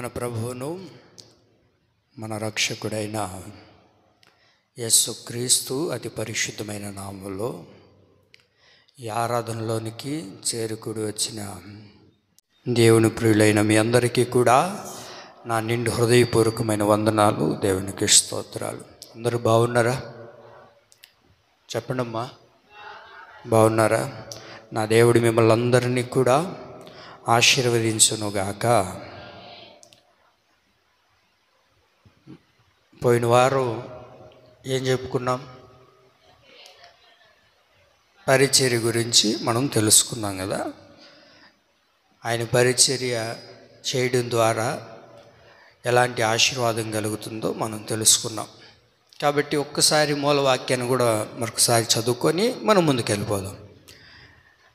మన ప్రభువును మన రక్షకుడైన యేసుక్రీస్తు అతి పరిశుద్ధమైన నామములో ఈ ఆరాధనలోనికి చేరుకుడి వచ్చిన దేవుని ప్రియులైన మీ అందరికీ కూడా నా నిండు హృదయపూర్వకమైన వందనాలు, దేవునికి స్తోత్రాలు. అందరూ బాగున్నారా? చెప్పండమ్మా, బాగున్నారా? నా దేవుడు మిమ్మల్ని అందరినీ కూడా ఆశీర్వదించునుగాక. పోయిన వారం ఏం చెప్పుకున్నాం? పరిచర్య గురించి మనం తెలుసుకున్నాం కదా. ఆయన పరిచర్య చేయడం ద్వారా ఎలాంటి ఆశీర్వాదం కలుగుతుందో మనం తెలుసుకున్నాం. కాబట్టి ఒక్కసారి మూలవాక్యాన్ని కూడా మరొకసారి చదువుకొని మనం ముందుకు వెళ్ళిపోదాం.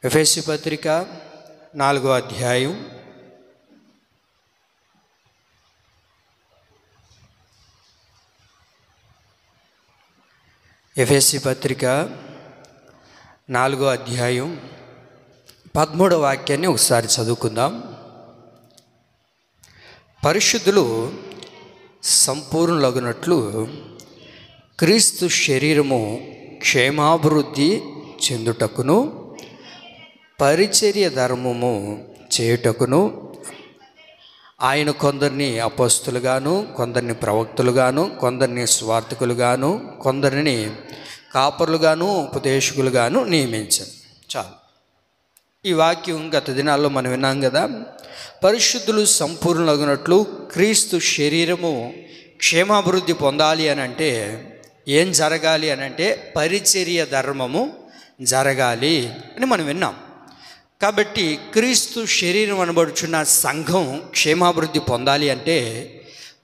ఎఫెసీ పత్రిక 4వ అధ్యాయం 13వ వాక్యాన్ని ఒకసారి చదువుకుందాం. పరిశుద్ధులు సంపూర్ణులగునట్లు క్రీస్తు శరీరము క్షేమాభివృద్ధి చెందుటకును పరిచర్య ధర్మము చేయుటకును ఆయన కొందరిని అపోస్తులుగాను, కొందరిని ప్రవక్తలుగాను, కొందరిని స్వార్థకులుగాను, కొందరిని కాపరులుగాను, ఉపదేశకులుగాను నియమించాను. చాలు. ఈ వాక్యం గత దినాల్లో మనం విన్నాం కదా. పరిశుద్ధులు సంపూర్ణులగునట్లు క్రీస్తు శరీరము క్షేమాభివృద్ధి పొందాలి అని అంటే ఏం జరగాలి అని అంటే పరిచర్య ధర్మము జరగాలి అని మనం విన్నాం. కాబట్టి క్రీస్తు శరీరం అనబడుచున్న సంఘం క్షేమాభివృద్ధి పొందాలి అంటే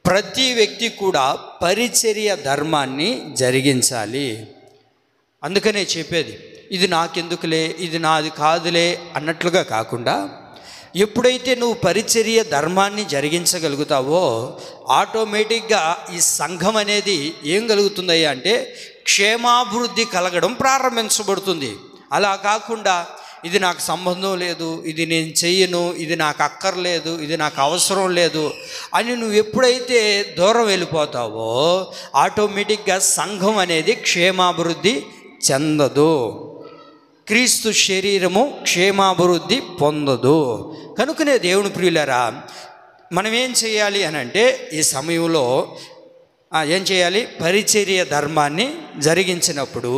ప్రతి వ్యక్తి కూడా పరిచర్య ధర్మాన్ని జరిగించాలి. అందుకనే చెప్పేది, ఇది నాకెందుకులే, ఇది నాది కాదులే అన్నట్లుగా కాకుండా ఎప్పుడైతే నువ్వు పరిచర్య ధర్మాన్ని జరిగించగలుగుతావో ఆటోమేటిక్గా ఈ సంఘం అనేది ఏం కలుగుతుందయ్యా అంటే క్షేమాభివృద్ధి కలగడం ప్రారంభించబడుతుంది. అలా కాకుండా ఇది నాకు సంబంధం లేదు, ఇది నేను చెయ్యను, ఇది నాకు అక్కర్లేదు, ఇది నాకు అవసరం లేదు అని నువ్వు ఎప్పుడైతే దూరం వెళ్ళిపోతావో ఆటోమేటిక్గా సంఘం అనేది క్షేమాభివృద్ధి చెందదు. క్రీస్తు శరీరము క్షేమాభివృద్ధి పొందదు. కనుకనే దేవుని ప్రియులారా, మనం ఏం చేయాలి అని అంటే ఈ సమయంలో ఏం చేయాలి? పరిచర్య ధర్మాన్ని జరిగించినప్పుడు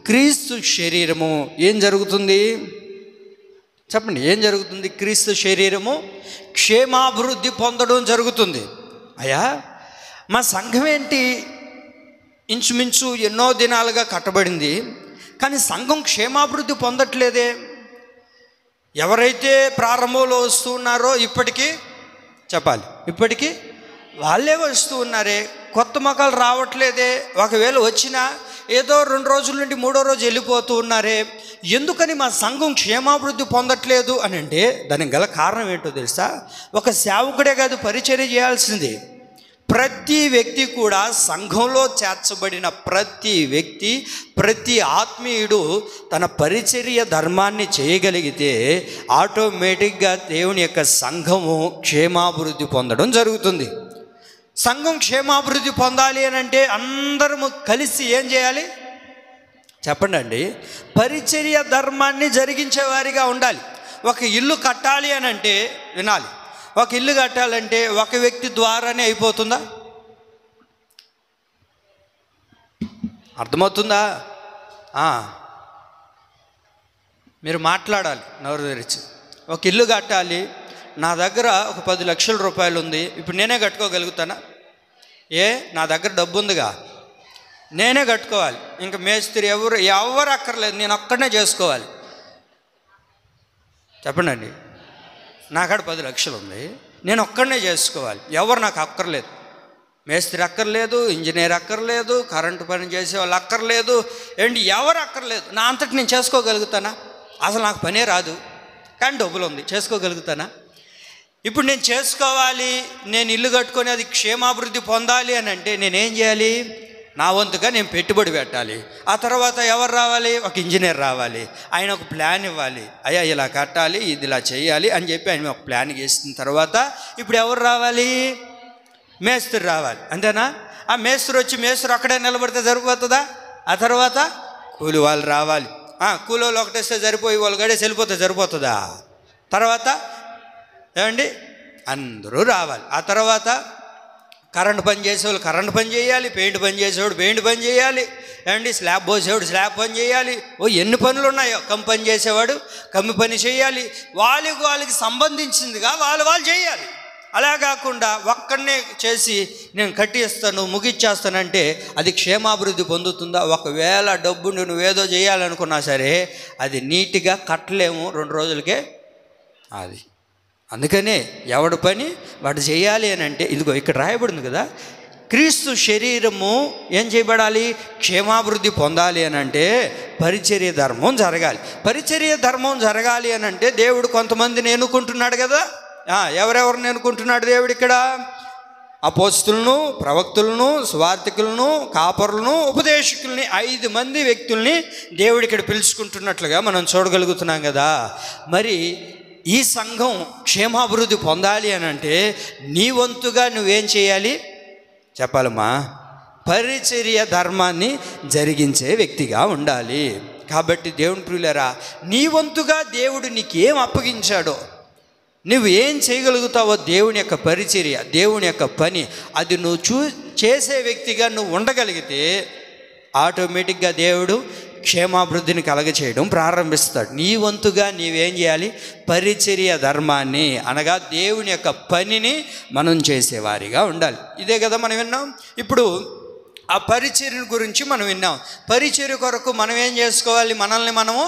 క్రీస్తు శరీరము ఏం జరుగుతుంది? చెప్పండి, ఏం జరుగుతుంది? క్రీస్తు శరీరము క్షేమాభివృద్ధి పొందడం జరుగుతుంది. అయ్యా, మా సంఘం ఏంటి ఇంచుమించు ఎన్నో దినాలుగా కట్టబడింది, కానీ సంఘం క్షేమాభివృద్ధి పొందట్లేదే. ఎవరైతే ప్రారంభంలో వస్తూ ఉన్నారో ఇప్పటికీ చెప్పాలి, ఇప్పటికీ వాళ్ళే వస్తూ ఉన్నారే, కొత్త మొక్కలు రావట్లేదే. ఒకవేళ వచ్చినా ఏదో 2 రోజుల నుండి 3వ రోజు వెళ్ళిపోతూ ఉన్నారే. ఎందుకని మా సంఘం క్షేమాభివృద్ధి పొందట్లేదు అని అంటే దానికి గల కారణం ఏంటో తెలుసా? ఒక సేవకుడే కాదు పరిచర్య చేయాల్సింది. ప్రతి వ్యక్తి కూడా సంఘంలో చేర్చబడిన ప్రతి వ్యక్తి, ప్రతి ఆత్మీయుడు తన పరిచర్య ధర్మాన్ని చేయగలిగితే ఆటోమేటిక్గా దేవుని యొక్క సంఘము క్షేమాభివృద్ధి పొందడం జరుగుతుంది. సంఘం క్షేమాభివృద్ధి పొందాలి అని అంటే అందరము కలిసి ఏం చేయాలి చెప్పండి అండి? పరిచర్య ధర్మాన్ని జరిగించేవారిగా ఉండాలి. ఒక ఇల్లు కట్టాలి అని అంటే వినాలి, ఒక ఇల్లు కట్టాలంటే ఒక వ్యక్తి ద్వారానే అయిపోతుందా? అర్థమవుతుందా? మీరు మాట్లాడాలి నోరు తెరిచి. ఒక ఇల్లు కట్టాలి, నా దగ్గర ఒక 10 లక్షల రూపాయలు ఉంది, ఇప్పుడు నేనే కట్టుకోగలుగుతానా? నా దగ్గర డబ్బు ఉందిగా, నేనే కట్టుకోవాలి. ఇంకా మేస్త్రి ఎవరు అక్కర్లేదు, నేను ఒక్కడనే చేసుకోవాలి. చెప్పండి అండి, నాకాడ 10 లక్షలు ఉంది, నేను ఒక్కడనే చేసుకోవాలి. ఎవరు నాకు అక్కర్లేదు, మేస్త్రి అక్కర్లేదు, ఇంజనీర్ అక్కర్లేదు, కరెంటు పని చేసే వాళ్ళు అక్కర్లేదు, ఏంటి ఎవరు అక్కర్లేదు. నా అంతటి నేను చేసుకోగలుగుతానా? అసలు నాకు పనే రాదు, కానీ డబ్బులు ఉంది, చేసుకోగలుగుతానా? ఇప్పుడు నేను చేసుకోవాలి, నేను ఇల్లు కట్టుకొని అది క్షేమాభివృద్ధి పొందాలి అని అంటే నేనేం చేయాలి? నా వంతుగా నేను పెట్టుబడి పెట్టాలి. ఆ తర్వాత ఎవరు రావాలి? ఒక ఇంజనీర్ రావాలి. ఆయన ఒక ప్లాన్ ఇవ్వాలి. అయ్యా ఇలా కట్టాలి, ఇది ఇలా చేయాలి అని చెప్పి ఆయన ఒక ప్లాన్ వేసిన తర్వాత ఇప్పుడు ఎవరు రావాలి? మేస్త్రి రావాలి. అంతేనా? ఆ మేస్త్రి వచ్చి మేస్త్రి అక్కడే నిలబడితే సరిపోతుందా? ఆ తర్వాత కూలి వాళ్ళు రావాలి. కూలి వాళ్ళు ఒకటేస్తే సరిపోయి వాళ్ళు గడేసి వెళ్ళిపోతే సరిపోతుందా? తర్వాత ఏమండి అందరూ రావాలి. ఆ తర్వాత కరెంటు పని చేసేవాళ్ళు కరెంటు పని చేయాలి, పెయింట్ పని చేసేవాడు పెయింట్ పని చేయాలి, ఏమండి స్లాబ్ పోసేవాడు స్లాబ్ పని చేయాలి. ఎన్ని పనులు ఉన్నాయో. కమ్మి పని చేసేవాడు కమ్మి పని చేయాలి. వాళ్ళకి సంబంధించిందిగా వాళ్ళు చేయాలి. అలా కాకుండా ఒక్కడనే చేసి నేను కట్టిస్తాను ముగిచ్చేస్తానంటే అది క్షేమాభివృద్ధి పొందుతుందా? ఒకవేళ డబ్బు నువ్వేదో చేయాలనుకున్నా సరే అది నీట్గా కట్టలేము 2 రోజులకే. అది అందుకనే ఎవడి పని వాడు చేయాలి అని అంటే ఇదిగో ఇక్కడ రాయబడింది కదా, క్రీస్తు శరీరము ఏం చేయబడాలి? క్షేమాభివృద్ధి పొందాలి అని అంటే పరిచర్య ధర్మం జరగాలి. పరిచర్య ధర్మం జరగాలి అని అంటే దేవుడు కొంతమందిని ఎన్నుకుంటున్నాడు కదా. ఎవరెవరిని ఎన్నుకుంటున్నాడు దేవుడు ఇక్కడ? అపోస్తులను, ప్రవక్తులను, సువార్తికులను, కాపరులను, ఉపదేశకుల్ని 5 మంది వ్యక్తుల్ని దేవుడు ఇక్కడ పిలుచుకుంటున్నట్లుగా మనం చూడగలుగుతున్నాం కదా. మరి ఈ సంఘం క్షేమాభివృద్ధి పొందాలి అని అంటే నీ వంతుగా నువ్వేం చేయాలి చెప్పాలమ్మా? పరిచర్య ధర్మాన్ని జరిగించే వ్యక్తిగా ఉండాలి. కాబట్టి దేవుని ప్రియులారా, నీ వంతుగా దేవుడు నీకేం అప్పగించాడో, నువ్వు ఏం చేయగలుగుతావో దేవుని యొక్క పరిచర్య, దేవుని యొక్క పని, అది నువ్వు చేసే వ్యక్తిగా నువ్వు ఉండగలిగితే ఆటోమేటిక్గా దేవుడు క్షేమాభివృద్ధిని కలగచేయడం ప్రారంభిస్తాడు. నీ వంతుగా నీవేం చేయాలి? పరిచర్య ధర్మాన్ని అనగా దేవుని యొక్క పనిని మనం చేసేవారిగా ఉండాలి. ఇదే కదా మనం విన్నాం. ఇప్పుడు ఆ పరిచర్య గురించి మనం విన్నాం. పరిచర్య కొరకు మనం ఏం చేసుకోవాలి? మనల్ని మనము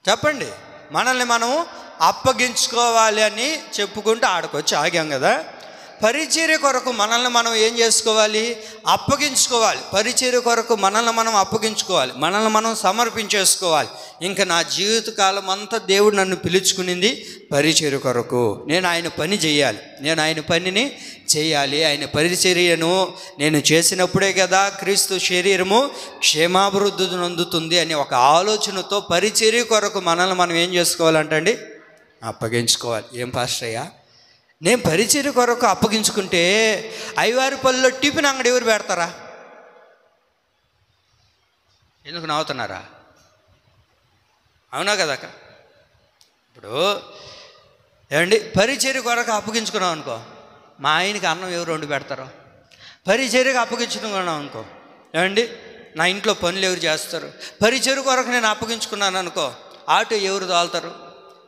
చెప్పండి, మనల్ని మనము అప్పగించుకోవాలి అని చెప్పుకుంటూ ఆడకొచ్చి ఆగాం కదా. పరిచర్య కొరకు మనల్ని మనం ఏం చేసుకోవాలి? అప్పగించుకోవాలి. పరిచర్య కొరకు మనల్ని మనం అప్పగించుకోవాలి, మనల్ని మనం సమర్పించేసుకోవాలి. ఇంకా నా జీవితకాలం అంతా దేవుడు నన్ను పిలుచుకునింది పరిచర్య కొరకు. నేను ఆయన పని చేయాలి, నేను ఆయన పనిని చేయాలి. ఆయన పరిచర్యను నేను చేసినప్పుడే కదా క్రీస్తు శరీరము క్షేమాభివృద్ధి నొందుతుంది అనే ఒక ఆలోచనతో పరిచర్య కొరకు మనల్ని మనం ఏం చేసుకోవాలంటండి? అప్పగించుకోవాలి. ఏం పాస్టయ్యా, నేను పరిచర్య కొరకు అప్పగించుకుంటే ఐవారిపల్లిలో టిఫిన్ అంగడి ఎవరు పెడతారా? ఎందుకు నవ్వుతున్నారా? అవునా కదా? ఇప్పుడు ఏమండి పరిచర్య కొరకు అప్పగించుకున్నాం అనుకో, మా ఆయనకి అన్నం ఎవరు వండి పెడతారో? పరిచర్యకు అప్పగించుకున్నాం అనుకో, ఏమండి నా ఇంట్లో పనులు ఎవరు చేస్తారు? పరిచర్య కొరకు నేను అప్పగించుకున్నాను అనుకో, ఆటో ఎవరు తోలుతారు?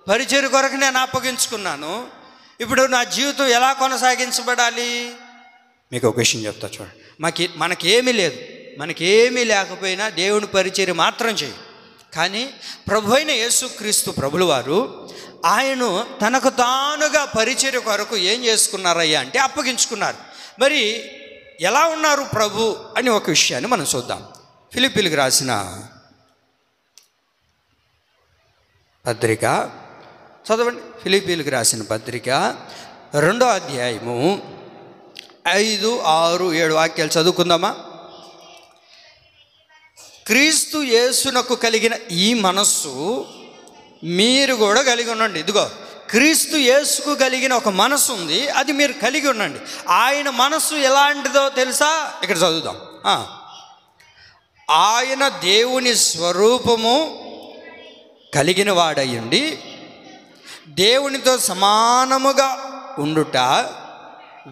పరిచర్య కొరకు నేను అప్పగించుకున్నాను. ఇప్పుడు నా జీవితం ఎలా కొనసాగించబడాలి? మీకు ఒక విషయం చెప్తా చూడండి. మనకేమీ లేదు, మనకేమీ లేకపోయినా దేవుని పరిచర్య మాత్రం చేయి. కానీ ప్రభు అయిన యేసుక్రీస్తు ప్రభుల వారు ఆయన తనకు తానుగా పరిచర్య కొరకు ఏం చేసుకున్నారయ్యా అంటే అప్పగించుకున్నారు. మరి ఎలా ఉన్నారు ప్రభు అని ఒక విషయాన్ని మనం చూద్దాం. ఫిలిప్పీలకు రాసిన పత్రిక చదవండి. ఫిలిప్పీలకు రాసిన పత్రిక 2వ అధ్యాయము 5, 6, 7 వాక్యాలు చదువుకుందామా? క్రీస్తు యేసునకు కలిగిన ఈ మనస్సు మీరు కూడా కలిగి ఉండండి. ఇదిగో క్రీస్తు యేసుకు కలిగిన ఒక మనస్సు ఉంది, అది మీరు కలిగి ఉండండి. ఆయన మనస్సు ఎలాంటిదో తెలుసా? ఇక్కడ చదువుదాం. ఆయన దేవుని స్వరూపము కలిగిన వాడయ్యుండి దేవునితో సమానముగా ఉండుట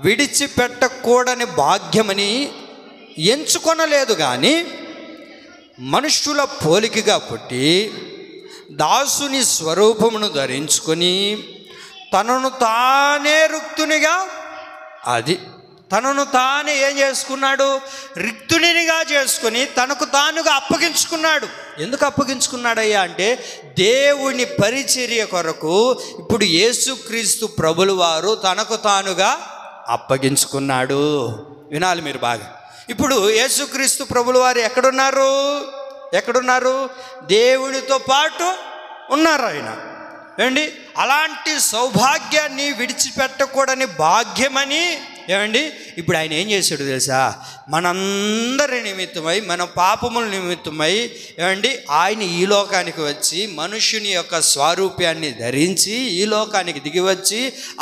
విడిచిపెట్టకూడని భాగ్యమని ఎంచుకొనలేదు, కానీ మనుష్యుల పోలికగా పుట్టి దాసుని స్వరూపమును ధరించుకొని తనను తానే రిక్తునిగా, అది తనను తానే ఏం చేసుకున్నాడు? రిక్తునిగా చేసుకుని తనకు తానుగా అప్పగించుకున్నాడు. ఎందుకు అప్పగించుకున్నాడయ్యా అంటే దేవుని పరిచర్య కొరకు ఇప్పుడు యేసుక్రీస్తు ప్రభుల వారు తనకు తానుగా అప్పగించుకున్నాడు. వినాలి మీరు బాగా. ఇప్పుడు యేసుక్రీస్తు ప్రభుల వారు ఎక్కడున్నారు? దేవునితో పాటు ఉన్నారు ఆయన. ఏంటి అలాంటి సౌభాగ్యాన్ని విడిచిపెట్టకూడని భాగ్యమని ఏమండి ఇప్పుడు ఆయన ఏం చేశాడు తెలుసా? మనందరి నిమిత్తమై, మన పాపముల నిమిత్తమై ఏమండి ఆయన ఈ లోకానికి వచ్చి మనుష్యుని యొక్క స్వరూప్యాన్ని ధరించి ఈ లోకానికి దిగివచ్చి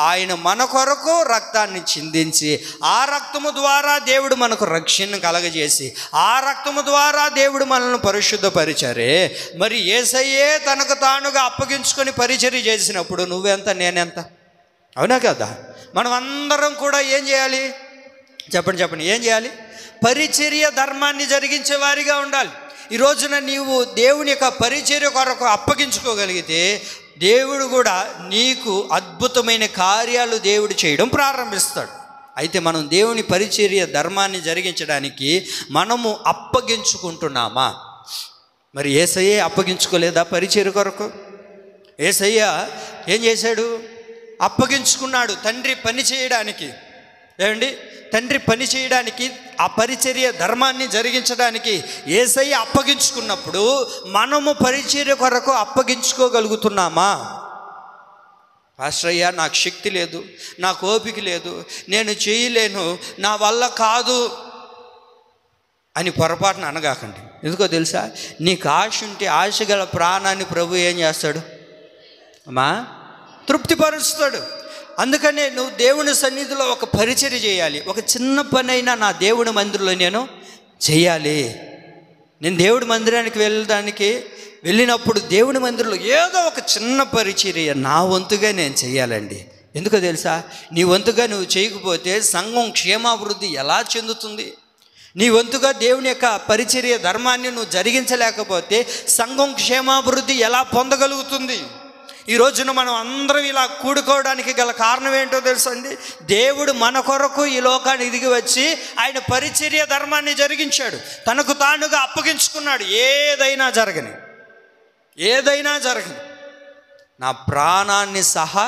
ఆయన మన కొరకు రక్తాన్ని చిందించి ఆ రక్తము ద్వారా దేవుడు మనకు రక్షణ కలగజేసి ఆ రక్తము ద్వారా దేవుడు మనల్ని పరిశుద్ధపరిచారే. మరి యేసయ్యే తనకు తానుగా అప్పగించుకొని పరిచర్య చేసినప్పుడు నువ్వెంత నేనెంత? అవునా కదా? మనం అందరం కూడా ఏం చేయాలి? చెప్పండి ఏం చేయాలి? పరిచర్య ధర్మాన్ని జరిగించే వారిగా ఉండాలి. ఈ రోజున నీవు దేవుని యొక్క పరిచర్య కొరకు అప్పగించుకోగలిగితే దేవుడు కూడా నీకు అద్భుతమైన కార్యాలు దేవుడు చేయడం ప్రారంభిస్తాడు. అయితే మనం దేవుని పరిచర్య ధర్మాన్ని జరిగించడానికి మనము అప్పగించుకుంటున్నామా? మరి యేసయ్యే అప్పగించుకోలేదా పరిచర్య కొరకు? యేసయ్య ఏం చేశాడు? అప్పగించుకున్నాడు తండ్రి పని చేయడానికి. ఏమండి తండ్రి పని చేయడానికి, ఆ పరిచర్య ధర్మాన్ని జరిగించడానికి యేసయ్య అప్పగించుకున్నప్పుడు మనము పరిచర్య కొరకు అప్పగించుకోగలుగుతున్నామా? పాస్టర్ అయ్యా నాకు శక్తి లేదు, నాకు ఓపిక లేదు, నేను చేయలేను, నా వల్ల కాదు అని పొరపాటున అనగాకండి. ఎందుకో తెలుసా? నీకు ఆశ ఉంటే ఆశ గల ప్రాణాన్ని ప్రభు ఏం చేస్తాడు అమ్మా? తృప్తిపరుస్తాడు. అందుకనే నువ్వు దేవుని సన్నిధిలో ఒక పరిచర్య చేయాలి. ఒక చిన్న పని అయినా నా దేవుని మందిరంలో నేను చేయాలి. నేను దేవుడి మందిరానికి వెళ్ళినప్పుడు దేవుని మందిరంలో ఏదో ఒక చిన్న పరిచర్య నా వంతుగా నేను చేయాలండి. ఎందుకో తెలుసా? నీ వంతుగా నువ్వు చేయకపోతే సంఘం క్షేమాభివృద్ధి ఎలా చెందుతుంది? నీ వంతుగా దేవుని యొక్క పరిచర్య ధర్మాన్ని నువ్వు జరిగించలేకపోతే సంఘం క్షేమాభివృద్ధి ఎలా పొందగలుగుతుంది? ఈ రోజున మనం అందరం ఇలా కూడుకోవడానికి గల కారణం ఏంటో తెలుసా అండి? దేవుడు మన కొరకు ఈ లోకానికి దిగి వచ్చి ఆయన పరిచర్య ధర్మాన్ని జరిగించాడు. తనకు తానుగా అప్పగించుకున్నాడు. ఏదైనా జరగని నా ప్రాణాన్ని సహా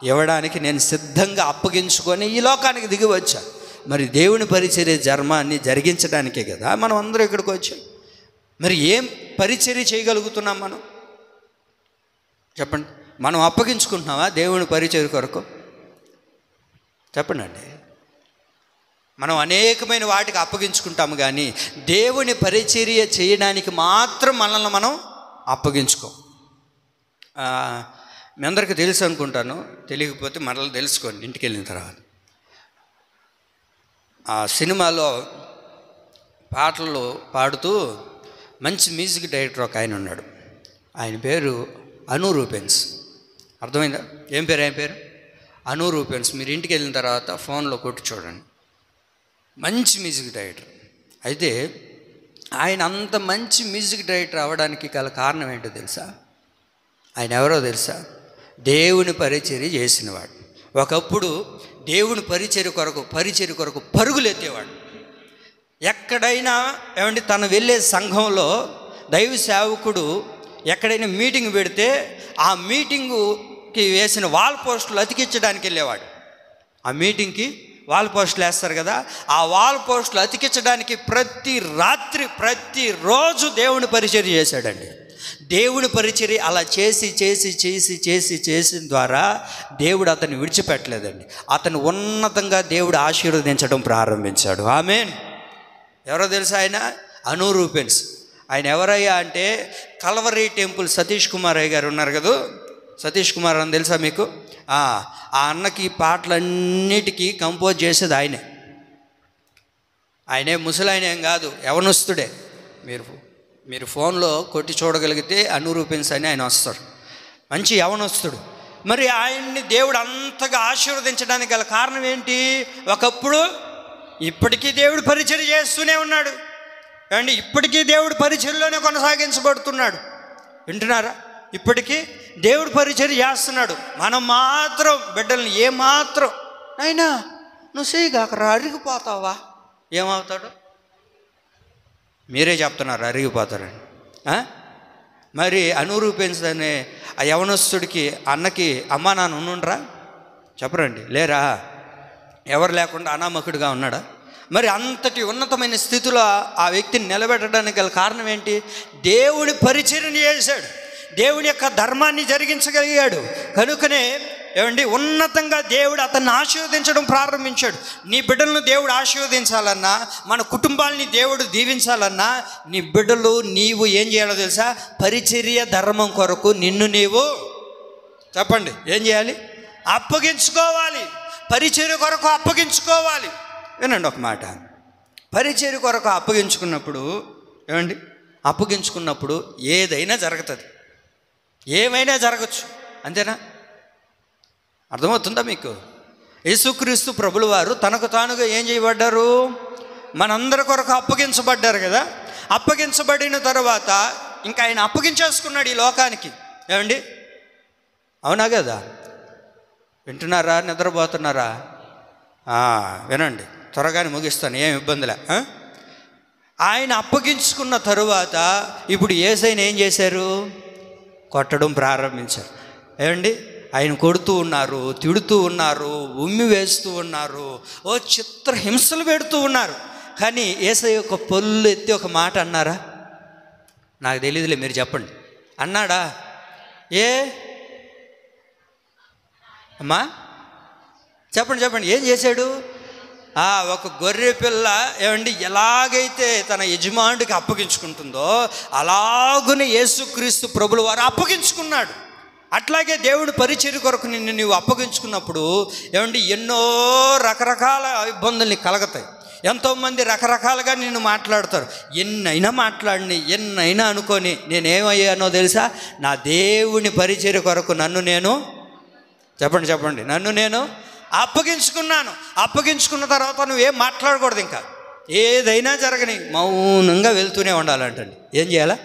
ఇవ్వడానికి నేను సిద్ధంగా అప్పగించుకొని ఈ లోకానికి దిగి వచ్చాను. మరి దేవుని పరిచర్య ధర్మాన్ని జరిగించడానికే కదా మనం అందరం ఇక్కడికి వచ్చాం. మరి ఏం పరిచర్య చేయగలుగుతున్నాం మనం? చెప్పండి. మనం అప్పగించుకుంటున్నావా దేవుని పరిచర్య కొరకు? చెప్పండి అండి. మనం అనేకమైన వాటికి అప్పగించుకుంటాము, కానీ దేవుని పరిచర్య చేయడానికి మాత్రం మనల్ని మనం అప్పగించుకోం. మీ అందరికీ తెలుసు అనుకుంటాను, తెలియకపోతే మనల్ని తెలుసుకోండి ఇంటికి వెళ్ళిన తర్వాత. ఆ సినిమాలో పాటలు పాడుతూ మంచి మ్యూజిక్ డైరెక్టర్ ఒక ఆయన ఉన్నాడు. ఆయన పేరు అను రూపెన్స్. అర్థమైందా? ఏం పేరు? అను రూపెన్స్. మీరు ఇంటికి వెళ్ళిన తర్వాత ఫోన్లో కొట్టి చూడండి. మంచి మ్యూజిక్ డైరెక్టర్. అయితే ఆయన అంత మంచి మ్యూజిక్ డైరెక్టర్ అవ్వడానికి గల కారణం ఏంటో తెలుసా? ఆయన ఎవరో తెలుసా? దేవుని పరిచర్య చేసినవాడు. ఒకప్పుడు దేవుని పరిచర్య కొరకు పరుగులు ఎత్తేవాడు. ఎక్కడైనా ఏమండి తను వెళ్ళే సంఘంలో దైవ సేవకుడు ఎక్కడైనా మీటింగ్ పెడితే ఆ మీటింగుకి వేసిన వాల్ పోస్టులు అతికించడానికి వెళ్ళేవాడు. ఆ మీటింగ్కి వాల్ పోస్టులు వేస్తారు కదా, ఆ వాల్ పోస్టులు అతికించడానికి ప్రతిరోజు దేవుని పరిచర్య చేశాడండి. దేవుని పరిచర్య అలా చేసిన ద్వారా దేవుడు అతన్ని విడిచిపెట్టలేదండి. అతను ఉన్నతంగా దేవుడు ఆశీర్వదించడం ప్రారంభించాడు. ఆమేన్. ఎవరో తెలుసా? ఆయన అను రూపెన్స్. ఆయన ఎవరయ్యా అంటే కల్వరీ టెంపుల్ సతీష్ కుమార్ అయ్య గారు ఉన్నారు కదా, సతీష్ కుమార్ అని తెలుసా మీకు? ఆ అన్నకి పాటలన్నిటికీ కంపోజ్ చేసేది ఆయనే. ముసలాయన ఏం కాదు, యవనస్తుడే. మీరు ఫోన్లో కొట్టి చూడగలిగితే అను రూపెన్స్ అని ఆయన వస్తాడు. మంచి యవనస్తుడు. మరి ఆయన్ని దేవుడు అంతగా ఆశీర్వదించడానికి గల కారణం ఏంటి? ఒకప్పుడు ఇప్పటికీ దేవుడు పరిచర్య చేస్తూనే ఉన్నాడు అండి. ఇప్పటికీ దేవుడు పరిచర్యలోనే కొనసాగించబడుతున్నాడు. వింటున్నారా? ఇప్పటికీ దేవుడు పరిచర్య చేస్తున్నాడు. మనం మాత్రం బిడ్డల్ని ఏమాత్రం అయినా నువ్వు చేయగాకరా అరిగిపోతావా? ఏమవుతాడు? మీరే చెప్తున్నారు అరిగిపోతారని. మరి అను రూపెన్స్ అనే ఆ యవనస్తుడికి అన్నకి అమ్మా నాన్న ఉండుండ్రా? చెప్పరండి, లేరా? ఎవరు లేకుండా అనామకుడిగా ఉన్నాడా? మరి అంతటి ఉన్నతమైన స్థితిలో ఆ వ్యక్తిని నిలబెట్టడానికి గల కారణం ఏంటి? దేవుని పరిచర్య చేశాడు, దేవుని యొక్క ధర్మాన్ని జరిగించగలిగాడు. కనుకనే ఏమండి ఉన్నతంగా దేవుడు అతన్ని ఆశీర్వదించడం ప్రారంభించాడు. నీ బిడ్డలను దేవుడు ఆశీర్వదించాలన్నా, మన కుటుంబాలని దేవుడు దీవించాలన్నా, నీ బిడ్డలు నీవు ఏం చేయాలో తెలుసా? పరిచర్య ధర్మం కొరకు నిన్ను నీవు చెప్పండి ఏం చేయాలి? అప్పగించుకోవాలి. పరిచర్య కొరకు అప్పగించుకోవాలి. వినండి ఒక మాట. పరిచర్య కొరకు అప్పగించుకున్నప్పుడు ఏమండి, అప్పగించుకున్నప్పుడు ఏదైనా జరుగుతుంది, ఏమైనా జరగచ్చు. అంతేనా? అర్థమవుతుందా మీకు? యేసుక్రీస్తు ప్రభుల వారు తనకు తానుగా ఏం చేయబడ్డారు? మనందరి కొరకు అప్పగించబడ్డారు కదా. అప్పగించబడిన తర్వాత ఇంకా ఆయన అప్పగించేసుకున్నాడు ఈ లోకానికి. ఏమండి, అవునా కదా? వింటున్నారా? నిద్రపోతున్నారా? వినండి, త్వరగానే ముగిస్తాను, ఏం ఇబ్బందిలే. ఆయన అప్పగించుకున్న తరువాత ఇప్పుడు యేసయ్యను ఏం చేశారు? కొట్టడం ప్రారంభించారు. ఏమండి, ఆయన కొడుతూ ఉన్నారు, తిడుతూ ఉన్నారు, ఉమ్మి వేస్తూ ఉన్నారు, ఓ చిత్ర హింసలు పెడుతూ ఉన్నారు. కానీ యేసయ్య ఒక పొల్లు ఎత్తి ఒక మాట అన్నారా? నాకు తెలియదులే, మీరు చెప్పండి. అన్నాడా? అమ్మా చెప్పండి చెప్పండి, ఏం చేశాడు? ఒక గొర్రె పిల్ల ఏమండి ఎలాగైతే తన యజమానుడికి అప్పగించుకుంటుందో అలాగునే యేసుక్రీస్తు ప్రభుల వారు అప్పగించుకున్నాడు. అట్లాగే దేవుడు పరిచర్య కొరకు నిన్ను నీవు అప్పగించుకున్నప్పుడు ఏమండి ఎన్నో రకరకాల ఇబ్బందుల్ని కలగతాయి. ఎంతోమంది రకరకాలుగా నిన్ను మాట్లాడతారు. ఎన్నైనా మాట్లాడిని, ఎన్నైనా అనుకొని నేనేమయ్యానో తెలుసా? నా దేవుని పరిచర్య కొరకు నన్ను నేను చెప్పండి నన్ను నేను అప్పగించుకున్నాను. అప్పగించుకున్న తర్వాత నువ్వేం మాట్లాడకూడదు. ఇంకా ఏదైనా జరగని మౌనంగా వెళ్తూనే ఉండాలంటండి. ఏం చేయాలా?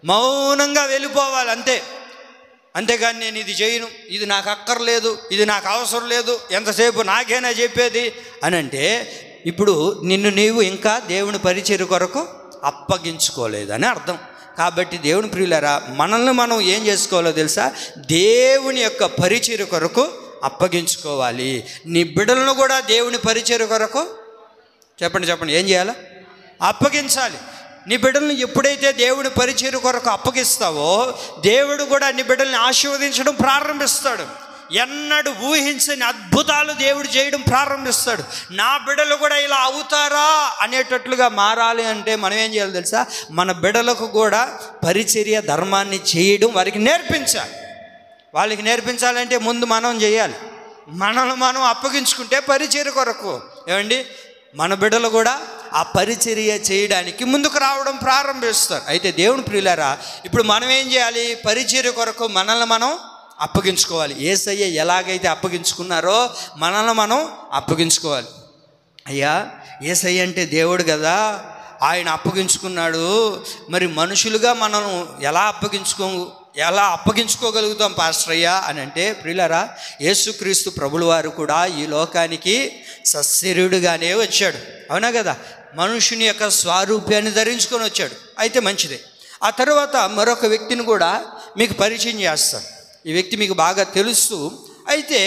మౌనంగా వెళ్ళిపోవాలి, అంతే. అంతేగాని నేను ఇది చేయను, ఇది నాకు అక్కర్లేదు, ఇది నాకు అవసరం లేదు, ఎంతసేపు నాకేనా చెప్పేది అని అంటే ఇప్పుడు నిన్ను నీవు ఇంకా దేవుని పరిచర్య కొరకు అప్పగించుకోలేదని అర్థం. కాబట్టి దేవుని ప్రియులారా, మనల్ని మనం ఏం చేసుకోవాలో తెలుసా? దేవుని యొక్క పరిచర్య కొరకు అప్పగించుకోవాలి. నీ బిడ్డలను కూడా దేవుని పరిచర్య కొరకు చెప్పండి ఏం చేయాలి? అప్పగించాలి. నీ బిడ్డలను ఎప్పుడైతే దేవుని పరిచర్య కొరకు అప్పగిస్తావో దేవుడు కూడా నీ బిడ్డల్ని ఆశీర్వదించడం ప్రారంభిస్తాడు. ఎన్నడూ ఊహించని అద్భుతాలు దేవుడు చేయడం ప్రారంభిస్తాడు. నా బిడ్డలు కూడా ఇలా అవుతారా అనేటట్లుగా మారాలి అంటే మనం ఏం చేయాలి తెలుసా? మన బిడ్డలకు కూడా పరిచర్య ధర్మాన్ని చేయడం వారికి నేర్పించాలి. వాళ్ళకి నేర్పించాలంటే ముందు మనం చేయాలి. మనల్ని మనం అప్పగించుకుంటే పరిచర్య కొరకు ఏమండి మన బిడ్డలు కూడా ఆ పరిచర్య చేయడానికి ముందుకు రావడం ప్రారంభిస్తారు. అయితే దేవుని ప్రియులారా, ఇప్పుడు మనం ఏం చేయాలి? పరిచర్య కొరకు మనల్ని మనం అప్పగించుకోవాలి. యేసయ్య ఎలాగైతే అప్పగించుకున్నారో మనల్ని మనం అప్పగించుకోవాలి. అయ్యా, యేసయ్య అంటే దేవుడు కదా, ఆయన అప్పగించుకున్నాడు. మరి మనుషులుగా మనం ఎలా అప్పగించుకోగలుగుతాం పాస్టర్ అయ్యా అని అంటే, ప్రియులారా, యేసుక్రీస్తు ప్రభుల వారు కూడా ఈ లోకానికి సశరీరుడుగానే వచ్చాడు. అవునా కదా? మనుషుని యొక్క స్వరూపాన్ని ధరించుకొని వచ్చాడు. అయితే మంచిదే. ఆ తర్వాత మరొక వ్యక్తిని కూడా మీకు పరిచయం చేస్తాను. ఈ వ్యక్తి మీకు బాగా తెలుసు. అయితే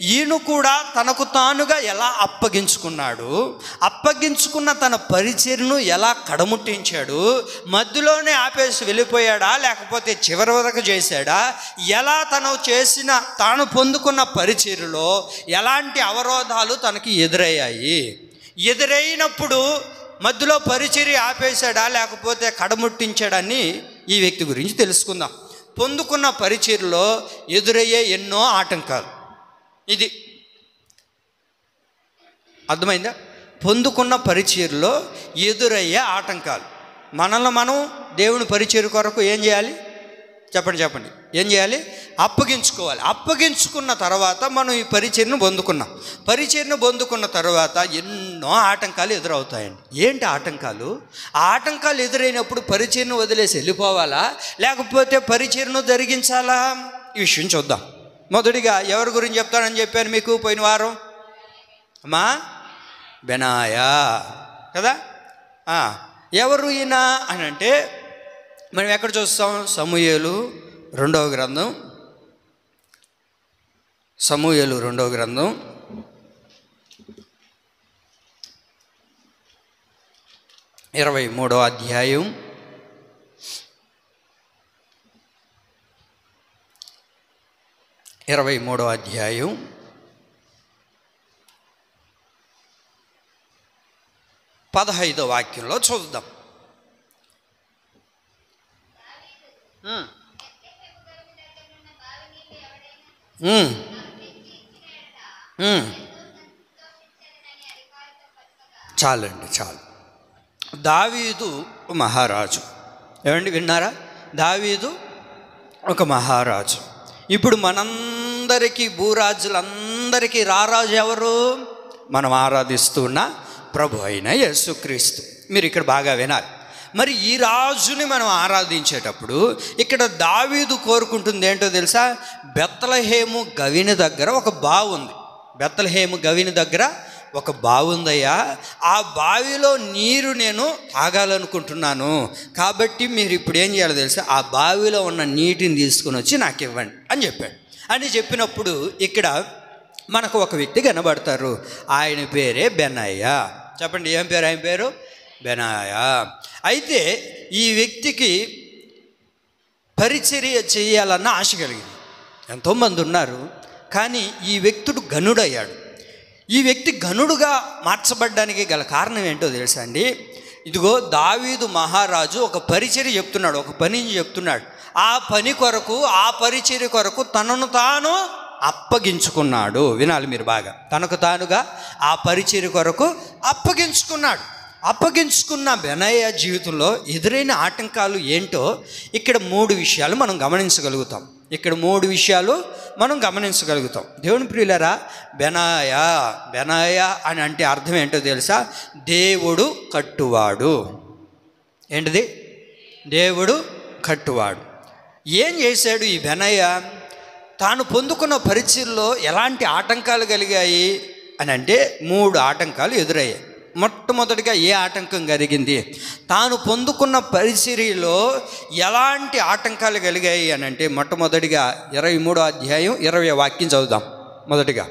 ఈయన కూడా తనకు తానుగా ఎలా అప్పగించుకున్నాడు, అప్పగించుకున్న తన పరిచర్యను ఎలా కడముట్టించాడు, మధ్యలోనే ఆపేసి వెళ్ళిపోయాడా లేకపోతే చివరి వరకు చేశాడా, ఎలా తాను పొందుకున్న పరిచర్యలో ఎలాంటి అవరోధాలు తనకి ఎదురైనప్పుడు మధ్యలో పరిచర్య ఆపేశాడా లేకపోతే కడముట్టించాడని ఈ వ్యక్తి గురించి తెలుసుకుందాం. పొందుకున్న పరిచర్యలో ఎదురయ్యే ఎన్నో ఆటంకాలు. ఇది అర్థమైందా? పొందుకున్న పరిచర్యలో ఎదురయ్యే ఆటంకాలు. మనల్ని మనం దేవుని పరిచర్య కొరకు ఏం చేయాలి? చెప్పండి ఏం చేయాలి? అప్పగించుకోవాలి. అప్పగించుకున్న తర్వాత మనం ఈ పరిచర్యను పొందుకున్న తర్వాత ఎన్నో ఆటంకాలు ఎదురవుతాయండి. ఏంటి ఆటంకాలు? ఆ ఆటంకాలు ఎదురైనప్పుడు పరిచర్యను వదిలేసి వెళ్ళిపోవాలా లేకపోతే పరిచర్యను జరిగించాలా? ఈ విషయం చూద్దాం. మొదటిగా ఎవరి గురించి చెప్తానని చెప్పాను మీకు పోయిన వారం? అమ్మా బెనాయా కదా. ఎవరు ఈయన అని అంటే మనం ఎక్కడ చూస్తాం? సమూయేలు రెండవ గ్రంథం 23వ అధ్యాయం 23 23వ అధ్యాయం 15వ వాక్యంలో చూద్దాం. చాలండి, చాలు. దావీదు మహారాజు. ఏమండి, విన్నారా? దావీదు ఒక మహారాజు. ఇప్పుడు మనందరికీ, భూరాజులందరికీ రారాజు ఎవరు? మనం ఆరాధిస్తున్న ప్రభు అయిన యేసుక్రీస్తు. మీరు ఇక్కడ బాగా వినాలి. మరి ఈ రాజుని మనం ఆరాధించేటప్పుడు ఇక్కడ దావీదు కోరుకుంటుంది ఏంటో తెలుసా? బెత్లెహేము గవిని దగ్గర ఒక బావి ఉంది. బెత్లెహేము గవిని దగ్గర ఒక బావి ఉందయ్యా, ఆ బావిలో నీరు నేను తాగాలనుకుంటున్నాను, కాబట్టి మీరు ఇప్పుడు ఏం చేయాలో తెలుసా? ఆ బావిలో ఉన్న నీటిని తీసుకుని వచ్చి నాకు ఇవ్వండి అని చెప్పాడు. అని చెప్పినప్పుడు ఇక్కడ మనకు ఒక వ్యక్తి కనబడతారు. ఆయన పేరే బెనాయా. చెప్పండి, ఏం పేరు ఆయన పేరు? బెనాయా. అయితే ఈ వ్యక్తికి పరిచర్య చేయాలన్న ఆశ కలిగింది. ఎంతోమంది ఉన్నారు, కానీ ఈ వ్యక్తుడు ఘనుడయ్యాడు. ఈ వ్యక్తి ఘనుడుగా మార్చబడ్డానికి గల కారణం ఏంటో తెలుసా అండి? ఇదిగో దావీదు మహారాజు ఒక పరిచర్య చెప్తున్నాడు, ఒక పని చెప్తున్నాడు. ఆ పని కొరకు, ఆ పరిచర్య కొరకు తనను తాను అప్పగించుకున్నాడు. వినాలి మీరు బాగా. తనకు తానుగా ఆ పరిచర్య కొరకు అప్పగించుకున్నాడు. అప్పగించుకున్న బెనాయా జీవితంలో ఎదురైన ఆటంకాలు ఏంటో ఇక్కడ 3 విషయాలు మనం గమనించగలుగుతాం. దేవుని ప్రియులారా, బెనాయా అని అంటే అర్థం ఏంటో తెలుసా? దేవుడు కట్టువాడు. ఏంటిది? దేవుడు కట్టువాడు. ఏం చేశాడు ఈ బెనాయా? తాను పొందుకున్న పరిచర్యలో ఎలాంటి ఆటంకాలు కలిగాయి అని అంటే 3 ఆటంకాలు ఎదురయ్యాయి. మొట్టమొదటిగా ఏ ఆటంకం కలిగింది? తాను పొందుకున్న పరిచర్యలో ఎలాంటి ఆటంకాలు కలిగాయి అని అంటే, మొట్టమొదటిగా 23వ అధ్యాయం 20వ వాక్యం చదువుదాం. మొదటిగా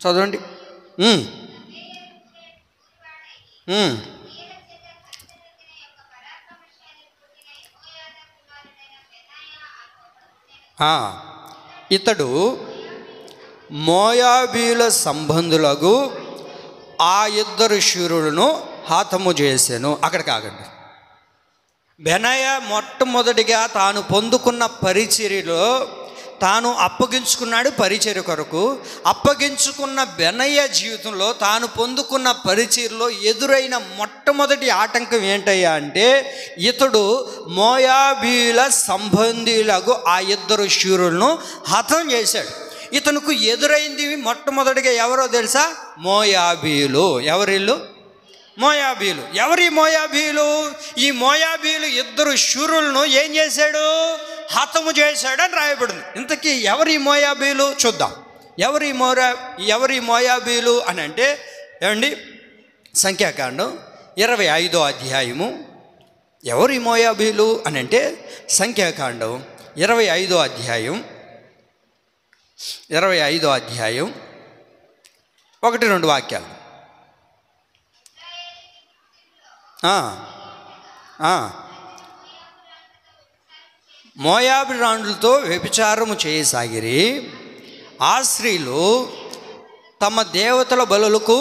చదవండి. ఇతడు మోయాబీల సంబంధులకు ఆ 2 శూరులను హతము చేశాను. అక్కడికి ఆగండి. బెనాయా మొట్టమొదటిగా తాను పొందుకున్న పరిచర్యలో తాను అప్పగించుకున్నాడు. పరిచర్య కొరకు అప్పగించుకున్న బెనాయా జీవితంలో తాను పొందుకున్న పరిచర్యలో ఎదురైన మొట్టమొదటి ఆటంకం ఏంటయ్యా అంటే, ఇతడు మోయాబీల సంబంధులకు ఆ 2 శూరులను హతం చేశాడు. ఇతనుకు ఎదురైంది మొట్టమొదటిగా ఎవరో తెలుసా? మోయాబీలు. ఎవరిల్లు? మోయాబీలు. ఎవరి మోయాబీలు? ఈ మోయాబీలు 2 శూరులను ఏం చేశాడు? హతము చేశాడు అని రాయబడింది. ఇంతకీ ఎవరి మోయాబీలు చూద్దాం. ఎవరి మోయాబీలు అని అంటే ఏమండి, సంఖ్యాకాండం 25వ అధ్యాయము. ఎవరి మోయాబీలు అని అంటే సంఖ్యాకాండం 25వ అధ్యాయం 1-2 వాక్యాలు. మోయాబు రాండ్లతో వ్యభిచారము చేయసాగిరి. ఆ స్త్రీలు తమ దేవతల బలులకు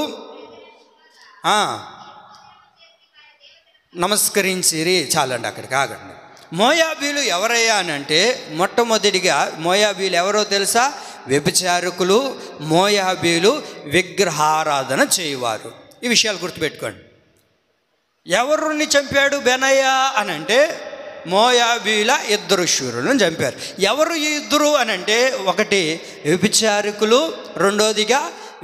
నమస్కరించిరి. చాలండి, అక్కడికి ఆగండి. మోయాబీలు ఎవరయ్యా అని అంటే, మొట్టమొదటిగా మోయాబీలు ఎవరో తెలుసా? వ్యభిచారకులు. మోయాబీలు విగ్రహారాధన చేయవారు. ఈ విషయాలు గుర్తుపెట్టుకోండి. ఎవరిని చంపాడు బెనాయా అని అంటే, మోయాబీల 2 శూరులను చంపారు. ఎవరు ఈ 2 అని అంటే, ఒకటి వ్యభిచారకులు, రెండోదిగా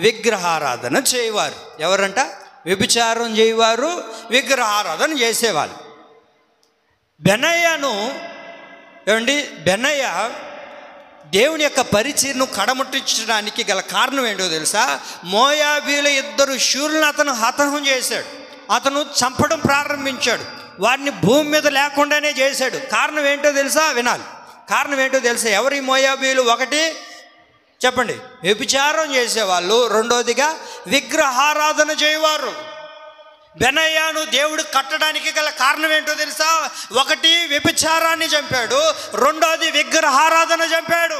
విగ్రహారాధన చేయవారు. ఎవరంట? వ్యభిచారం చేయవారు, విగ్రహారాధన చేసేవాళ్ళు. బెనాయాను ఏమండి, బెనాయా దేవుని యొక్క పరిచర్యను కడముట్టించడానికి గల కారణం ఏంటో తెలుసా? మోయాబీల 2 శూరులను అతను హతం చేశాడు. అతను చంపడం ప్రారంభించాడు. వారిని భూమి మీద లేకుండానే చేశాడు. కారణం ఏంటో తెలుసా? వినాలి. కారణం ఏంటో తెలుసా? ఎవరి మోయాబీలు? ఒకటి చెప్పండి, వ్యభిచారం చేసేవాళ్ళు. రెండోదిగా విగ్రహారాధన చేయవారు. బెనాయాను దేవుడు కట్టడానికి గల కారణం ఏంటో తెలుసా? ఒకటి వ్యభిచారాన్ని చంపాడు, రెండోది విగ్రహారాధన చంపాడు.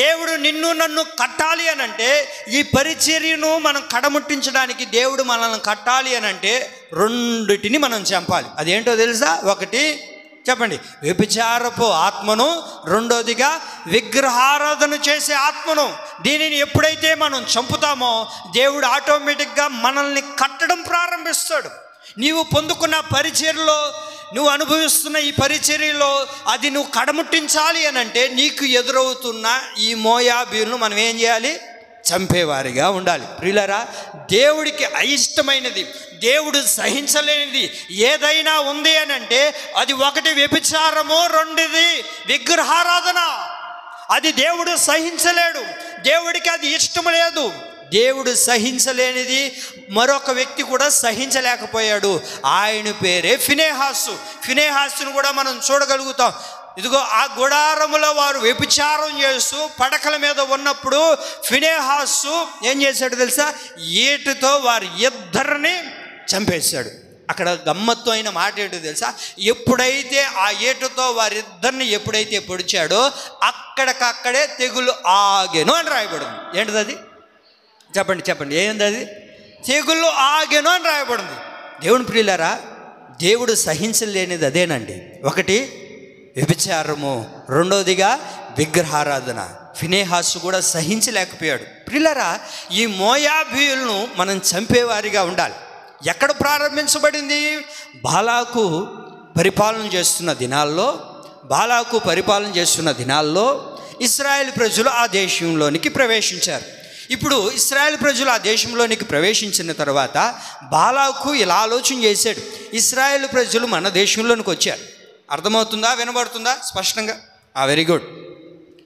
దేవుడు నిన్ను నన్ను కట్టాలి అని అంటే, ఈ పరిచర్యను మనం కడముట్టించడానికి దేవుడు మనల్ని కట్టాలి అని అంటే రెండిటిని మనం చంపాలి. అదేంటో తెలుసా? ఒకటి చెప్పండి, వ్యభిచారపు ఆత్మను. రెండోదిగా విగ్రహారాధన చేసే ఆత్మను. దీనిని ఎప్పుడైతే మనం చంపుతామో దేవుడు ఆటోమేటిక్గా మనల్ని కట్టడం ప్రారంభిస్తాడు. నీవు పొందుకున్న పరిచర్యలో, నువ్వు అనుభవిస్తున్న ఈ పరిచర్యలో అది నువ్వు కడముట్టించాలి అని అంటే నీకు ఎదురవుతున్న ఈ మోయాబీయులను మనం ఏం చేయాలి? చంపేవారిగా ఉండాలి. ప్రియులారా, దేవుడికి అయిష్టమైనది, దేవుడు సహించలేనిది ఏదైనా ఉంది అని అంటే అది ఒకటి వ్యభిచారము, రెండోది విగ్రహారాధన. అది దేవుడు సహించలేడు, దేవుడికి అది ఇష్టం లేదు. దేవుడు సహించలేనిది మరొక వ్యక్తి కూడా సహించలేకపోయాడు. ఆయన పేరే ఫినెహాసు. ఫినెహాసును కూడా మనం చూడగలుగుతాం. ఇదిగో ఆ గుడారములో వారు వ్యభిచారం చేస్తూ పడకల మీద ఉన్నప్పుడు ఫినెహాసు ఏం చేశాడు తెలుసా? ఈటతో వారి ఇద్దరిని చంపేశాడు. అక్కడ గమ్మత్తు అయిన మాట ఏంటో తెలుసా? ఎప్పుడైతే ఆ ఈటతో వారిద్దరిని ఎప్పుడైతే పొడిచాడో అక్కడికక్కడే తెగులు ఆగెను అని రాయబడింది. ఏంటిది అది? చెప్పండి ఏంది అది? తెగులు ఆగెను అని రాయబడింది. దేవుని ప్రియులారా, దేవుడు సహించలేనిది అదేనండి. ఒకటి వ్యభిచారము, రెండోదిగా విగ్రహారాధన. ఫినెహాసు కూడా సహించలేకపోయాడు. ప్రియులారా, ఈ మోయాబీయులను మనం చంపేవారిగా ఉండాలి. ఎక్కడ ప్రారంభించబడింది? బాలాకు పరిపాలన చేస్తున్న దినాల్లో ఇశ్రాయేలు ప్రజలు ఆ దేశంలోనికి ప్రవేశించారు. ఇప్పుడు ఇశ్రాయేలు ప్రజలు ఆ దేశంలోనికి ప్రవేశించిన తర్వాత బాలాకు ఇలా ఆలోచన చేశాడు, ఇశ్రాయేలు ప్రజలు మన దేశంలోనికి వచ్చారు. అర్థమవుతుందా? వినబడుతుందా స్పష్టంగా? వెరీ గుడ్,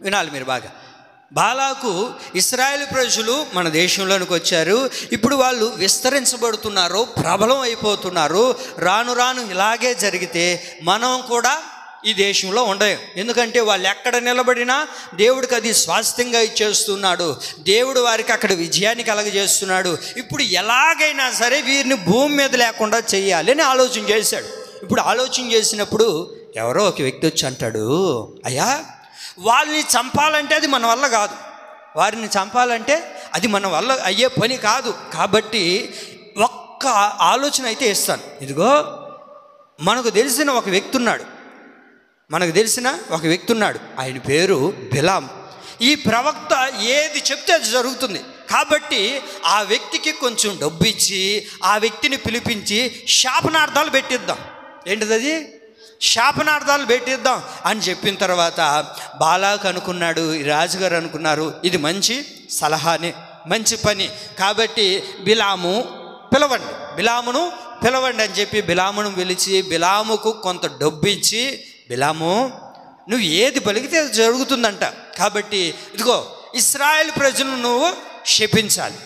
వినాలి మీరు బాగా. బాలాకు ఇశ్రాయేలు ప్రజలు మన దేశంలోనికి వచ్చారు, ఇప్పుడు వాళ్ళు విస్తరించబడుతున్నారు, ప్రబలం అయిపోతున్నారు. రాను రాను ఇలాగే జరిగితే మనం కూడా ఈ దేశంలో ఉండలేం. ఎందుకంటే వాళ్ళు ఎక్కడ నిలబడినా దేవుడికి అది స్వాస్థ్యంగా ఇచ్చేస్తున్నాడు. దేవుడు వారికి అక్కడ విజయాన్ని కలగజేస్తున్నాడు. ఇప్పుడు ఎలాగైనా సరే వీరిని భూమి మీద లేకుండా చేయాలి అని ఆలోచన చేశాడు. ఇప్పుడు ఆలోచన చేసినప్పుడు ఎవరో ఒక వ్యక్తి వచ్చి అంటాడు, అయ్యా, వాళ్ళని చంపాలంటే అది మన వల్ల కాదు, వారిని చంపాలంటే అది మన వల్ల అయ్యే పని కాదు. కాబట్టి ఒక్క ఆలోచన అయితే ఇస్తాను. ఇదిగో మనకు తెలిసిన ఒక వ్యక్తి ఉన్నాడు, ఆయన పేరు బిలాం. ఈ ప్రవక్త ఏది చెప్తే అది జరుగుతుంది. కాబట్టి ఆ వ్యక్తికి కొంచెం డబ్బు ఇచ్చి ఆ వ్యక్తిని పిలిపించి శాపనార్థాలు పెట్టిద్దాం. ఏంటిది అది? శాపనార్థాలు పెట్టిద్దాం అని చెప్పిన తర్వాత బాలాకు అనుకున్నాడు, ఈ రాజుగారు అనుకున్నారు, ఇది మంచి సలహానే, మంచి పని. కాబట్టి బిలామును పిలవండి అని చెప్పి బిలామును పిలిచి బిలాముకు కొంత డబ్బు ఇచ్చి, బిలాము, నువ్వు ఏది పలికితే అది జరుగుతుందంట. కాబట్టి ఇదిగో ఇశ్రాయేలు ప్రజలను నువ్వు శపించాలి,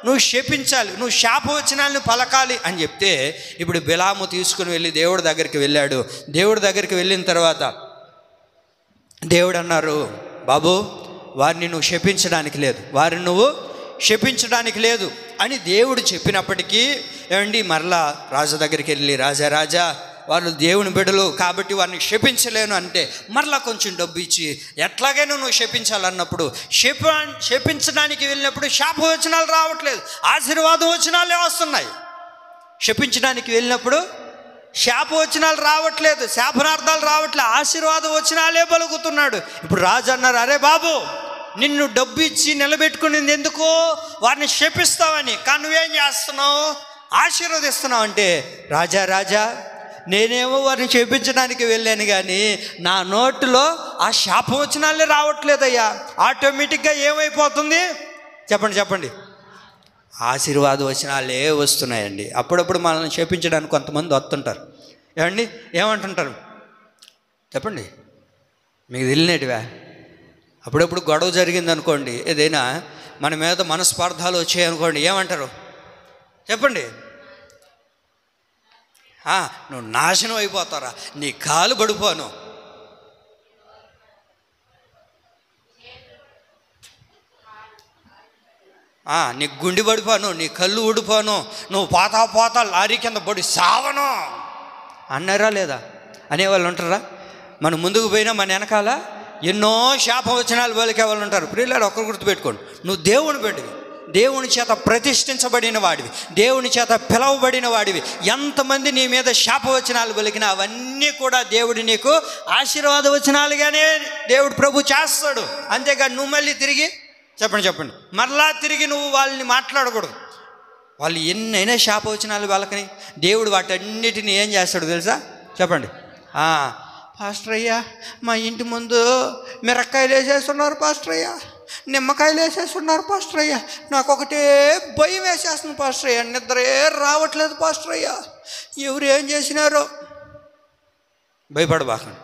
నువ్వు శపించాలి, నువ్వు శాపవచనాలను పలకాలి అని చెప్తే ఇప్పుడు బిలాము తీసుకుని వెళ్ళి దేవుడి దగ్గరికి వెళ్ళాడు. దేవుడి దగ్గరికి వెళ్ళిన తర్వాత దేవుడు అన్నారు, బాబు, వారిని నువ్వు శపించడానికి లేదు అని దేవుడు చెప్పినప్పటికీ ఏమండి మరలా రాజు దగ్గరికి వెళ్ళి, రాజా వాళ్ళు దేవుని బిడ్డలు కాబట్టి వారిని శపించలేను అంటే మరలా కొంచెం డబ్బు ఇచ్చి ఎట్లాగైనా నువ్వు శపించాలన్నప్పుడు శపించడానికి వెళ్ళినప్పుడు శాపవచనాలు రావట్లేదు, ఆశీర్వాదం వచనాలే వస్తున్నాయి. శపించడానికి వెళ్ళినప్పుడు శాపవచనాలు రావట్లేదు, శాపనార్థాలు రావట్లేదు, ఆశీర్వాద వచనాలే పలుకుతున్నాడు. ఇప్పుడు రాజు అన్నారు, అరే బాబు, నిన్ను డబ్బు ఇచ్చి నిలబెట్టుకునేది ఎందుకు? వారిని శపిస్తావని, కానీ నువ్వేం చేస్తున్నావు? ఆశీర్వదిస్తున్నావు. అంటే రాజా నేనేమో వారిని చేపించడానికి వెళ్ళాను, కానీ నా నోటిలో ఆ శాపవచనాలే రావట్లేదయ్యా. ఆటోమేటిక్గా ఏమైపోతుంది? చెప్పండి, ఆశీర్వాద వచనాలే వస్తున్నాయండి. అప్పుడప్పుడు మనల్ని చేపించడానికి కొంతమంది వస్తుంటారు. ఏమండి ఏమంటుంటారు చెప్పండి, మీకు తెలియనేటివా? అప్పుడప్పుడు గొడవ జరిగిందనుకోండి, ఏదైనా మన మీద మనస్పార్థాలు వచ్చాయనుకోండి, ఏమంటారు చెప్పండి? నువ్వు నాశనం అయిపోతారా, నీ కాలు పడిపోను, నీ గుండె పడిపోను, నీ కళ్ళు ఊడిపోను, నువ్వు పోతా లారీ కింద పడి సావను అన్నారా లేదా? అనేవాళ్ళు ఉంటారా? మనం ముందుకు పోయినా మన వెనకాల ఎన్నో శాపవచనాలు పలికే వాళ్ళు ఉంటారు. ప్రియులారా, ఒక్కరు గుర్తుపెట్టుకోండి, నువ్వు దేవుని బిడ్డవి, దేవుని చేత ప్రతిష్ఠించబడిన వాడివి, దేవుని చేత పిలవబడిన వాడివి. ఎంతమంది నీ మీద శాపవచనాలు పలికినా అవన్నీ కూడా దేవుడు నీకు ఆశీర్వాద వచనాలుగానే దేవుడు ప్రభు చేస్తాడు. అంతేగాని నువ్వు మళ్ళీ తిరిగి చెప్పండి మరలా తిరిగి నువ్వు వాళ్ళని మాట్లాడకూడదు. వాళ్ళు ఎన్నైనా శాపవచనాలు వాళ్ళకని దేవుడు వాటన్నిటిని ఏం చేస్తాడు తెలుసా? చెప్పండి. పాస్టర్ అయ్యా, మా ఇంటి ముందు మిరక్కాయలు వేసేస్తున్నారు పాస్టర్ అయ్యా, నిమ్మకాయలు వేసేస్తున్నారు పాస్టర్ అయ్యా, నాకు ఒకటే భయం వేసేస్తుంది పాస్టర్ అయ్యా, నిద్రే రావట్లేదు పాస్టర్ అయ్యా, ఎవరు ఏం చేసినారో. భయపడబాకండి,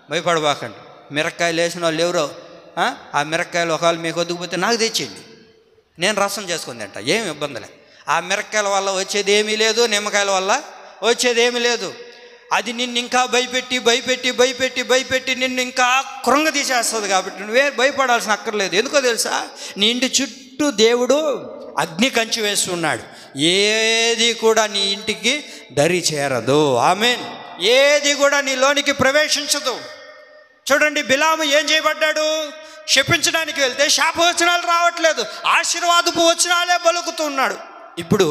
భయపడబాకండి. మిరక్కాయలు వేసిన వాళ్ళు ఎవరో ఆ మిరక్కాయలు ఒకవేళ మీకు వద్దుకుపోతే నాకు తెచ్చేయండి, నేను రసం చేసుకుని తింటా, ఏమి ఇబ్బందిలే. ఆ మిరక్కాయల వల్ల వచ్చేది ఏమీ లేదు, నిమ్మకాయల వల్ల వచ్చేది ఏమీ లేదు. అది నిన్ను ఇంకా భయపెట్టి నిన్ను ఇంకా కృంగ తీసేస్తుంది. కాబట్టి నువ్వే భయపడాల్సిన అక్కర్లేదు. ఎందుకో తెలుసా? నీ ఇంటి చుట్టూ దేవుడు అగ్ని కంచి వేస్తున్నాడు. ఏది కూడా నీ ఇంటికి దరి చేరదు. ఆమేన్. ఏది కూడా నీలోనికి ప్రవేశించదు. చూడండి, బిలాము ఏం చేయబడ్డాడు? శపించడానికి వెళ్తే శాపవచనాలు రావట్లేదు, ఆశీర్వాదపు వచనాలే పలుకుతున్నాడు. ఇప్పుడు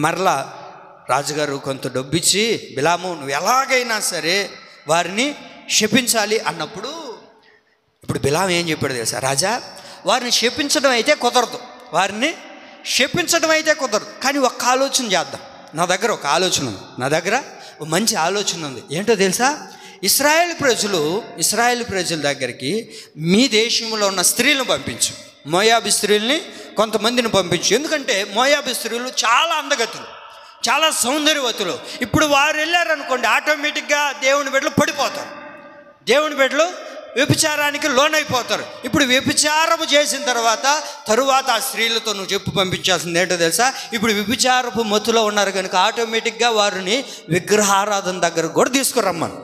మరలా రాజుగారు కొంత డబ్బిచ్చి, బిలాము నువ్వు ఎలాగైనా సరే వారిని శపించాలి అన్నప్పుడు, ఇప్పుడు బిలాము ఏం చెప్పాడు తెలుసా? రాజా, వారిని శపించడం అయితే కుదరదు, వారిని శపించడం అయితే కుదరదు, కానీ ఒక్క ఆలోచన చేద్దాం. నా దగ్గర ఒక ఆలోచన ఉంది, నా దగ్గర ఒక మంచి ఆలోచన ఉంది. ఏంటో తెలుసా? ఇశ్రాయేలు ప్రజల దగ్గరికి మీ దేశంలో ఉన్న స్త్రీలను పంపించు, మోయాబు స్త్రీల్ని కొంతమందిని పంపించు. ఎందుకంటే మోయాబు స్త్రీలు చాలా అందగతులు, చాలా సౌందర్యవతులు. ఇప్పుడు వారు వెళ్ళారనుకోండి, ఆటోమేటిక్గా దేవుని బిడ్డలు పడిపోతారు, దేవుని బిడ్డలు వ్యభిచారానికి లోనైపోతారు. ఇప్పుడు వ్యభిచారము చేసిన తరువాత ఆ స్త్రీలతో నువ్వు చెప్పు పంపించాల్సింది ఏంటో తెలుసా? ఇప్పుడు వ్యభిచారపు మత్తులో ఉన్నారు కనుక ఆటోమేటిక్గా వారిని విగ్రహారాధన దగ్గరకు కూడా తీసుకురమ్మను,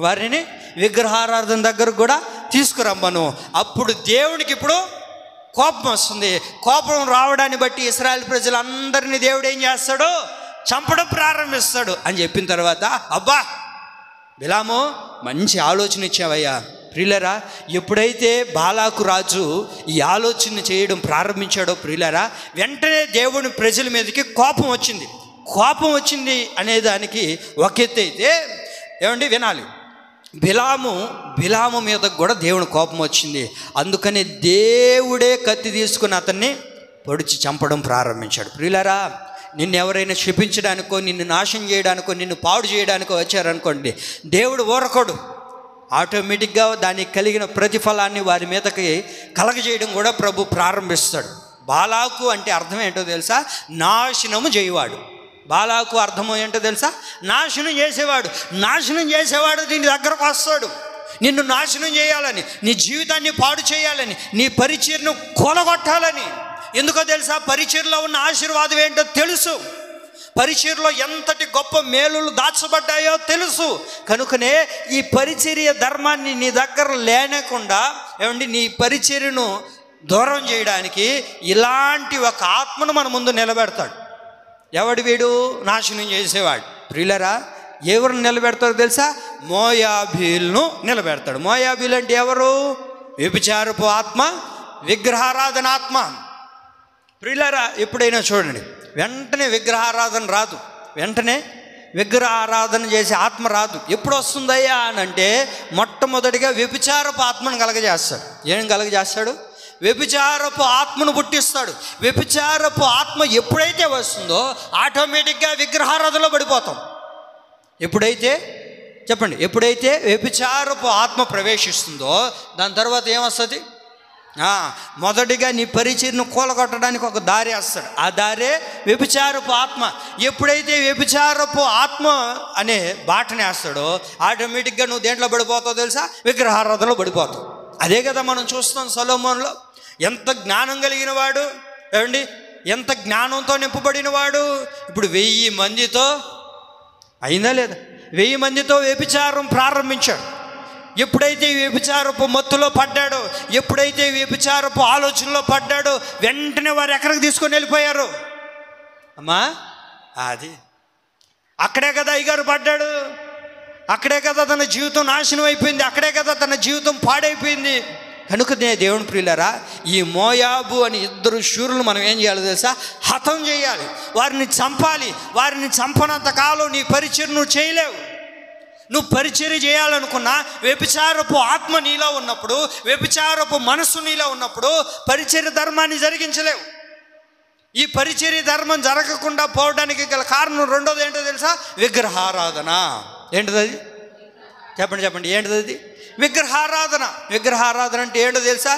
వారిని విగ్రహారాధన దగ్గరకు కూడా తీసుకురమ్మను. అప్పుడు దేవునికి ఇప్పుడు కోపం వస్తుంది. కోపం రావడాన్ని బట్టి ఇశ్రాయేలు ప్రజలందరినీ దేవుడు ఏం చేస్తాడు? చంపడం ప్రారంభిస్తాడు అని చెప్పిన తర్వాత, అబ్బా బిలాము మంచి ఆలోచన ఇచ్చావయ్యా. ప్రియులరా, ఎప్పుడైతే బాలాకు రాజు ఈ ఆలోచన చేయడం ప్రారంభించాడో ప్రియులరా, వెంటనే దేవుని ప్రజల మీదకి కోపం వచ్చింది అనే దానికి ఒక ఎత్తు అయితే ఏమండి వినాలి, బిలాము మీద కూడా దేవుని కోపం వచ్చింది. అందుకని దేవుడే కత్తి తీసుకుని అతన్ని పొడిచి చంపడం ప్రారంభించాడు. ప్రియులారా, నిన్ను ఎవరైనా శపించడానికో, నిన్ను నాశనం చేయడానికో, నిన్ను పాడు చేయడానికో వచ్చారనుకోండి, దేవుడు ఊరకోడు. ఆటోమేటిక్గా దానికి కలిగిన ప్రతిఫలాన్ని వారి మీదకి కలగజేయడం కూడా ప్రభు ప్రారంభిస్తాడు. బాలాకు అంటే అర్థం ఏంటో తెలుసా? నాశనము చేయవాడు. బాలాకు అర్థం ఏంటో తెలుసా? నాశనం చేసేవాడు దీని దగ్గరకు వస్తాడు. నిన్ను నాశనం చేయాలని, నీ జీవితాన్ని పాడు చేయాలని, నీ పరిచర్ను కూలగొట్టాలని. ఎందుకో తెలుసా? పరిచర్లో ఉన్న ఆశీర్వాదం ఏంటో తెలుసు, పరిచర్లో ఎంతటి గొప్ప మేలులు దాచబడ్డాయో తెలుసు. కనుకనే ఈ పరిచర్య ధర్మాన్ని నీ దగ్గర లేనకుండా నీ పరిచర్యను దూరం చేయడానికి ఇలాంటి ఒక ఆత్మను మన ముందు నిలబెడతాడు. ఎవడు వీడు? నాశనం చేసేవాడు. ప్రియులరా, ఎవరిని నిలబెడతాడో తెలుసా? మోయాబీలను నిలబెడతాడు. మోయాబీలు అంటే ఎవరు? వ్యభిచారపు ఆత్మ, విగ్రహారాధన ఆత్మ. ప్రియులరా, ఎప్పుడైనా చూడండి, వెంటనే విగ్రహారాధన రాదు, వెంటనే విగ్రహారాధన చేసే ఆత్మ రాదు. ఎప్పుడు వస్తుందయ్యా అని అంటే, మొట్టమొదటిగా వ్యభిచారపు ఆత్మను కలగజేస్తాడు. ఏం కలగజేస్తాడు? వ్యభిచారపు ఆత్మను పుట్టిస్తాడు. వ్యభిచారపు ఆత్మ ఎప్పుడైతే వస్తుందో ఆటోమేటిక్గా విగ్రహారాధనలో పడిపోతాం. ఎప్పుడైతే వ్యభిచారపు ఆత్మ ప్రవేశిస్తుందో దాని తర్వాత ఏమొస్తుంది? మొదటిగా నీ పరిచర్ను కూలగొట్టడానికి ఒక దారి వస్తాడు. ఆ దారే వ్యభిచారపు ఆత్మ. ఎప్పుడైతే వ్యభిచారపు ఆత్మ అనే బాటని వేస్తాడో ఆటోమేటిక్గా నువ్వు దేంట్లో పడిపోతావు తెలుసా? విగ్రహారాధనలో పడిపోతావు. అదే కదా మనం చూస్తాం. సొలొమోనులో ఎంత జ్ఞానం కలిగిన వాడు, ఎంత జ్ఞానంతో నింపబడిన వాడు. ఇప్పుడు 1000 మందితో అయిందా లేదా? 1000 మందితో వ్యభిచారం ప్రారంభించాడు. ఎప్పుడైతే వ్యభిచారపు మత్తులో పడ్డాడో, ఎప్పుడైతే వ్యభిచారపు ఆలోచనలో పడ్డాడో, వెంటనే వారు ఎక్కడికి తీసుకొని వెళ్ళిపోయారు? అమ్మా, అది అక్కడే కదా అయ్యగారు పడ్డాడు. అక్కడే కదా తన జీవితం నాశనం అయిపోయింది, అక్కడే కదా తన జీవితం పాడైపోయింది. కనుకనే దేవుని ప్రియులారా, ఈ మోయాబు అని ఇద్దరు శూరులను మనం ఏం చేయాలో తెలుసా? హతం చేయాలి, వారిని చంపాలి. వారిని చంపనంత కాలం నీ పరిచర్య నువ్వు చేయలేవు. నువ్వు పరిచర్య చేయాలనుకున్నా వ్యభిచారపు ఆత్మ నీలో ఉన్నప్పుడు, వ్యభిచారపు మనస్సు నీలో ఉన్నప్పుడు పరిచర్య ధర్మాన్ని జరిగించలేవు. ఈ పరిచర్య ధర్మం జరగకుండా పోవడానికి గల కారణం రెండోది ఏంటో తెలుసా? విగ్రహారాధన. ఏంటిది అది? చెప్పండి ఏంటిది అది? విగ్రహారాధన. విగ్రహారాధన అంటే ఏంటో తెలుసా?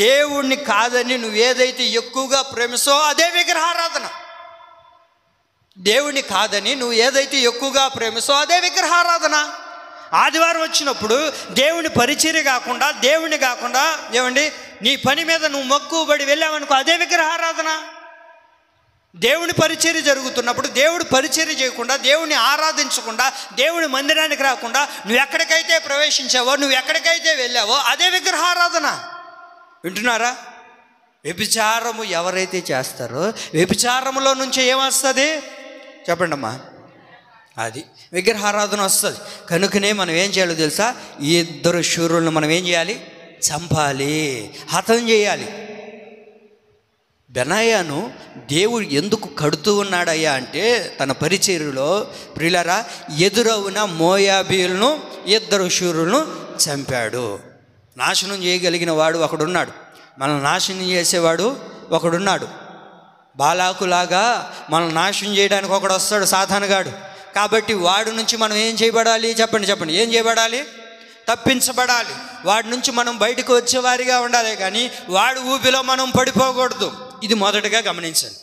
దేవుణ్ణి కాదని నువ్వు ఏదైతే ఎక్కువగా ప్రేమిస్తో అదే విగ్రహారాధన. దేవుణ్ణి కాదని నువ్వు ఏదైతే ఎక్కువగా ప్రేమిస్తో అదే విగ్రహారాధన. ఆదివారం వచ్చినప్పుడు దేవుని పరిచర్య కాకుండా, దేవుని కాకుండా ఏమండి నీ పని మీద నువ్వు మక్కువబడి వెళ్ళావనుకో, అదే విగ్రహారాధన. దేవుని పరిచర్య జరుగుతున్నప్పుడు దేవుడు పరిచర్య చేయకుండా, దేవుని ఆరాధించకుండా, దేవుని మందిరానికి రాకుండా నువ్వు ఎక్కడికైతే ప్రవేశించావో, నువ్వు ఎక్కడికైతే వెళ్ళావో అదే విగ్రహారాధన. వింటున్నారా? వ్యభిచారము ఎవరైతే చేస్తారో వ్యభిచారములో నుంచి ఏమొస్తుంది చెప్పండి అమ్మా? అది విగ్రహారాధన వస్తుంది. కనుకనే మనం ఏం చేయాలో తెలుసా? ఈ ఇద్దరు శూరులను మనం ఏం చేయాలి? చంపాలి, హతం చేయాలి. బెనాయాను దేవుడు ఎందుకు కడుతూ ఉన్నాడయ్యా అంటే, తన పరిచర్యలో ప్రియులారా ఎదురవున మోయాబీలను ఇద్దరు శూరులను చంపాడు. నాశనం చేయగలిగిన వాడు ఒకడున్నాడు, మనల్ని నాశనం చేసేవాడు ఒకడున్నాడు. బాలాకులాగా మనల్ని నాశనం చేయడానికి ఒకడు వస్తాడు, సాతానుగాడు. కాబట్టి వాడి నుంచి మనం ఏం చేయబడాలి? చెప్పండి ఏం చేయబడాలి? తప్పించబడాలి. వాడి నుంచి మనం బయటకు వచ్చేవారిగా ఉండాలి, కానీ వాడి ఊపిలో మనం పడిపోకూడదు. ఇది మొదటగా గమనించండి.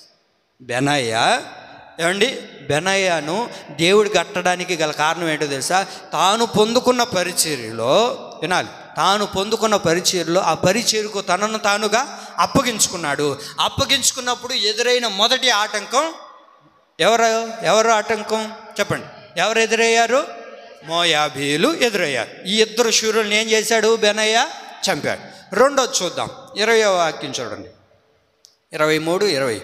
బెనాయాను దేవుడు కట్టడానికి గల కారణం ఏంటో తెలుసా? తాను పొందుకున్న పరిచర్యలో వినాలి, తాను పొందుకున్న పరిచర్యలో ఆ పరిచర్యకు తనను తానుగా అప్పగించుకున్నాడు. అప్పగించుకున్నప్పుడు ఎదురైన మొదటి ఆటంకం ఎవరు ఆటంకం? చెప్పండి, ఎవరు ఎదురయ్యారు? మోయాబీలు ఎదురయ్యారు. ఈ ఇద్దరు శూరులను ఏం చేశాడు? బెనాయా చంపాడు. రెండోది చూద్దాం, 20వ వాక్యం చూడండి, 23, 20.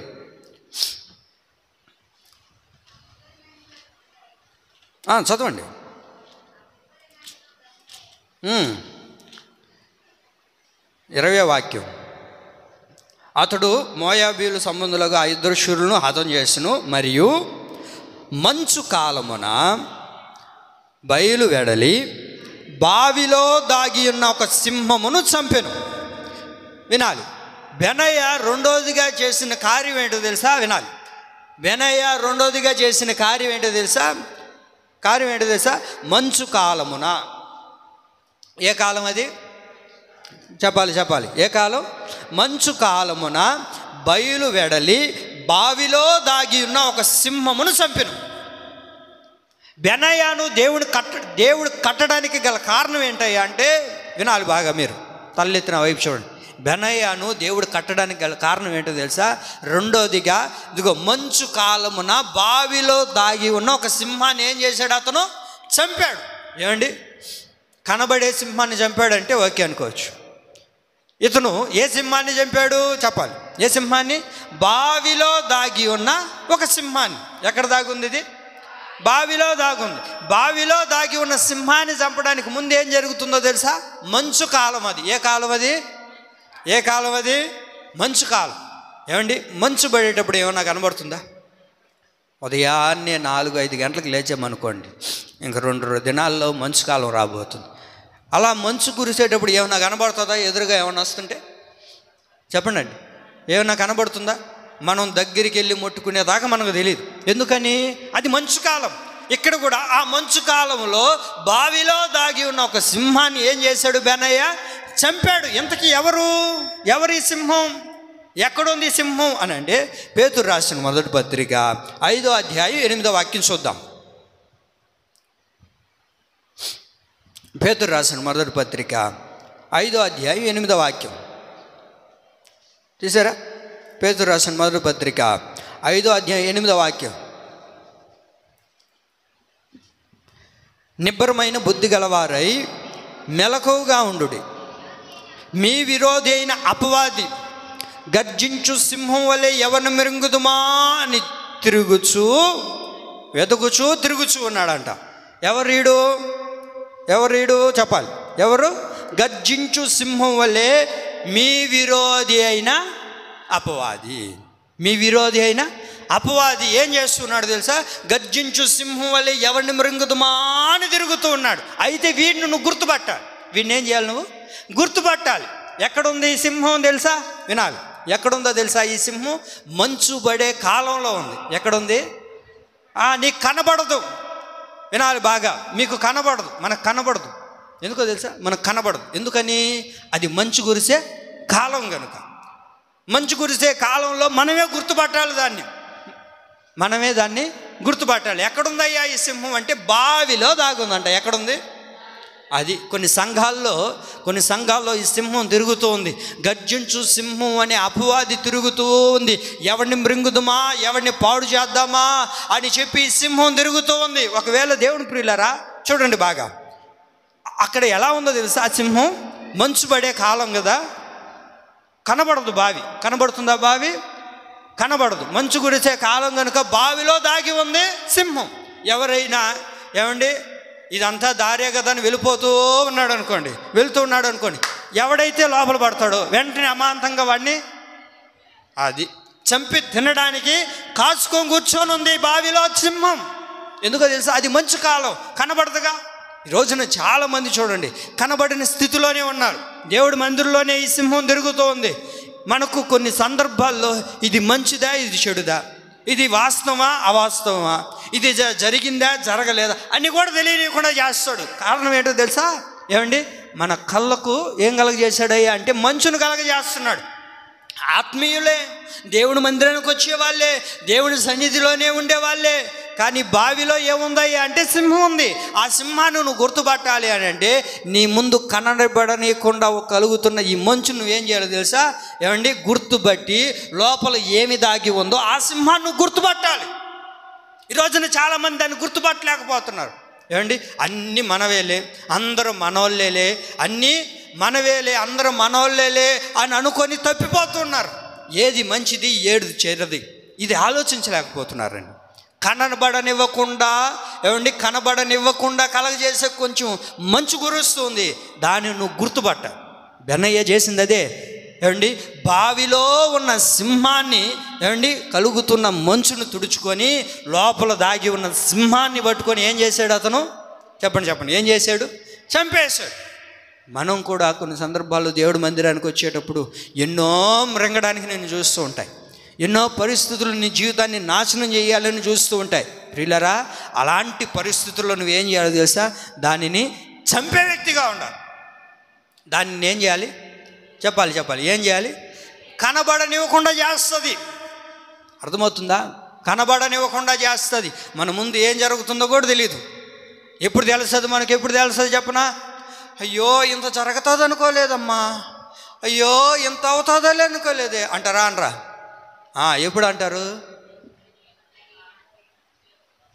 చదవండి. 20వ వాక్యం. అతడు మోయాబీలు సంబంధులుగా ఆ ఇద్దరు శూరులను హతం చేసెను, మరియు మంచు కాలమున బయలు వెడలి బావిలో దాగి ఉన్న ఒక సింహమును చంపెను. వినాలి, బెనాయా రెండోదిగా చేసిన కార్యం ఏంటో తెలుసా? వినాలి, బెనాయా రెండోదిగా చేసిన కార్యం ఏంటో తెలుసా? మంచు కాలమున. ఏ కాలం అది? చెప్పాలి. ఏ కాలం? మంచు కాలమున బయలు వెడలి బావిలో దాగి ఉన్న ఒక సింహమును చంపెను. బెనాయాను దేవుడు కట్టడానికి గల కారణం ఏంటయ్యా అంటే, వినాలి బాగా, మీరు తలెత్తిన వైపు చూడండి. బెనాయాను దేవుడు కట్టడానికి గల కారణం ఏంటో తెలుసా? రెండోదిగా ఇదిగో మంచు కాలమున బావిలో దాగి ఉన్న ఒక సింహాన్ని ఏం చేశాడు? అతను చంపాడు. ఏమండి, కనబడే సింహాన్ని చంపాడంటే ఓకే అనుకోవచ్చు. ఇతను ఏ సింహాన్ని చంపాడు? చెప్పాలి. ఏ సింహాన్ని? బావిలో దాగి ఉన్న ఒక సింహాన్ని. ఎక్కడ దాగుంది ఇది? బావిలో దాగుంది. బావిలో దాగి ఉన్న సింహాన్ని చంపడానికి ముందు ఏం జరుగుతుందో తెలుసా? మంచు కాలం. అది ఏ కాలం? ఏ కాలం అది? మంచు కాలం. ఏమండి, మంచు పడేటప్పుడు ఏమన్నా కనబడుతుందా? ఉదయాన్నే 4-5 గంటలకు లేచామనుకోండి, ఇంక 2 దినాల్లో మంచు కాలం రాబోతుంది. అలా మంచు కురిసేటప్పుడు ఏమన్నా కనబడుతుందా? ఎదురుగా ఏమన్నా వస్తుంటే చెప్పండి, ఏమన్నా కనబడుతుందా? మనం దగ్గరికి వెళ్ళి ముట్టుకునేదాకా మనకు తెలియదు. ఎందుకని? అది మంచు కాలం. ఇక్కడ కూడా ఆ మంచు కాలంలో బావిలో దాగి ఉన్న ఒక సింహాన్ని ఏం చేశాడు? బెనాయా చంపాడు. ఇంతకీ ఎవరి సింహం? ఎక్కడుంది సింహం అని అంటే, పేతురు రాసిన మొదటి పత్రిక 5వ అధ్యాయం 8వ వాక్యం చూద్దాం. పేతురు రాసిన మొదటి పత్రిక 5వ అధ్యాయం 8వ వాక్యం చూసారా? పేతురు రాసిన మొదటి పత్రిక 5వ అధ్యాయం 8వ వాక్యం. నిబ్బరమైన బుద్ధి గలవారై మెలకువగా ఉండుడి, మీ విరోధి అయిన అపవాది గర్జించు సింహం వలె ఎవరిని మిరుగుదుమా అని వెతుకుచూ తిరుగుచూ ఉన్నాడంట. ఎవరీడు? ఎవరీడు చెప్పాలి. ఎవరు? గర్జించు సింహం వలె మీ విరోధి అయిన అపవాది. మీ విరోధి అయిన అపవాది ఏం చేస్తున్నాడు తెలుసా? గర్జించు సింహం వలె ఎవరిని మృంగుదుమా అని తిరుగుతూ ఉన్నాడు. అయితే వీడిని నువ్వు గుర్తుపట్టాలి. వీడిని ఏం చేయాలి? నువ్వు గుర్తుపట్టాలి. ఎక్కడుంది ఈ సింహం తెలుసా? వినాలి. ఎక్కడుందో తెలుసా ఈ సింహం? మంచు పడే కాలంలో ఉంది. ఎక్కడుంది? నీకు కనబడదు. వినాలి బాగా. మీకు కనబడదు, మనకు కనబడదు. ఎందుకో తెలుసా? మనకు కనబడదు. ఎందుకని? అది మంచు కురిసే కాలం కనుక. మంచు కురిసే కాలంలో మనమే గుర్తుపట్టాలి దాన్ని. మనమే దాన్ని గుర్తుపట్టాలి. ఎక్కడుందయ్యా ఈ సింహం అంటే బావిలో దాగుందంట. ఎక్కడుంది? అది కొన్ని సంఘాల్లో ఈ సింహం తిరుగుతూ ఉంది. గర్జించు సింహం అనే అపవాది తిరుగుతూ ఉంది. ఎవరిని మృంగుదుమా, ఎవరిని పాడు చేద్దామా అని చెప్పి ఈ సింహం తిరుగుతూ ఉంది. ఒకవేళ దేవుని ప్రియులారా చూడండి బాగా, అక్కడ ఎలా ఉందో తెలుసా? ఆ సింహం మంచు పడే కాలం కదా, కనబడదు బావి. కనబడుతుందా బావి? కనబడదు. మంచు కురిసే కాలం కనుక బావిలో దాగి ఉంది సింహం. ఎవరైనా ఏమండి ఇదంతా దారే కదా అని వెళుతూ ఉన్నాడు అనుకోండి, ఎవడైతే లోపల పడతాడో వెంటనే అమాంతంగా వాడిని అది చంపి తినడానికి కాచుకొని కూర్చొని ఉంది బావిలో సింహం. ఎందుకో తెలుసా? అది మంచు కాలం, కనబడదుగా. ఈ రోజున చాలామంది చూడండి కనబడిన స్థితిలోనే ఉన్నారు. దేవుడి మందిరంలోనే ఈ సింహం తిరుగుతూ ఉంది. మనకు కొన్ని సందర్భాల్లో ఇది మంచిదా, ఇది చెడుదా, ఇది వాస్తవమా అవాస్తవమా, ఇది జరిగిందా జరగలేదా అని కూడా తెలియకుండా చేస్తాడు. కారణం ఏంటో తెలుసా? ఏమండి మన కళ్ళకు ఏం కలగజేశాడయ్యా అంటే మంచును కలగజేస్తున్నాడు. ఆత్మీయులే, దేవుని మందిరానికి వచ్చేవాళ్ళే, దేవుని సన్నిధిలోనే ఉండేవాళ్ళే, కానీ బావిలో ఏముందయ్యా అంటే సింహం ఉంది. ఆ సింహాన్ని నువ్వు గుర్తుపట్టాలి అని అంటే నీ ముందు కనబడనీయకుండా కలుగుతున్న ఈ మంచు నువ్వేం చేయాలో తెలుసా? ఏమండి గుర్తుపట్టి లోపల ఏమి దాగి ఉందో ఆ సింహాన్ని నువ్వు గుర్తుపట్టాలి. ఈ రోజున చాలామంది దాన్ని గుర్తుపట్టలేకపోతున్నారు. ఏమండి అన్నీ మనవేలే, అందరూ మనోళ్ళేలే, అన్నీ మనవేలే, అందరూ మనోళ్ళేలే అని అనుకొని తప్పిపోతున్నారు. ఏది మంచిది ఏది చెడ్డది ఇది ఆలోచించలేకపోతున్నారండి. కనబడనివ్వకుండా కలగజేసే కొంచెం మంచు కురుస్తుంది, దాన్ని నువ్వు గుర్తుపట్ట. బెనయ్య చేసింది అదే. ఏమండి బావిలో ఉన్న సింహాన్ని ఏమండి కలుగుతున్న మంచును తుడుచుకొని లోపల దాగి ఉన్న సింహాన్ని పట్టుకొని ఏం చేశాడు అతను? చెప్పండి ఏం చేశాడు? చంపేశాడు. మనం కూడా కొన్ని సందర్భాల్లో దేవుడి మందిరానికి వచ్చేటప్పుడు ఎన్నో మృంగడానికి నేను చూస్తూ ఉంటాయి. ఎన్నో పరిస్థితులు నీ జీవితాన్ని నాశనం చేయాలని చూస్తూ ఉంటాయి. ప్రియులారా అలాంటి పరిస్థితుల్లో నువ్వేం చేయాలో తెలుసా? దానిని చంపే వ్యక్తిగా ఉండాలి. దాన్ని ఏం చేయాలి? చెప్పాలి ఏం చేయాలి? కనబడనివ్వకుండా చేస్తుంది. అర్థమవుతుందా? కనబడనివ్వకుండా చేస్తుంది. మన ముందు ఏం జరుగుతుందో కూడా తెలియదు. ఎప్పుడు తెలుస్తుంది మనకి? ఎప్పుడు తెలుస్తుంది చెప్పనా? అయ్యో ఇంత జరుగుతుంది అనుకోలేదమ్మా, అయ్యో ఇంత అవుతుందో అనుకోలేదే అంటారా? అనరా? ఎప్పుడు అంటారు?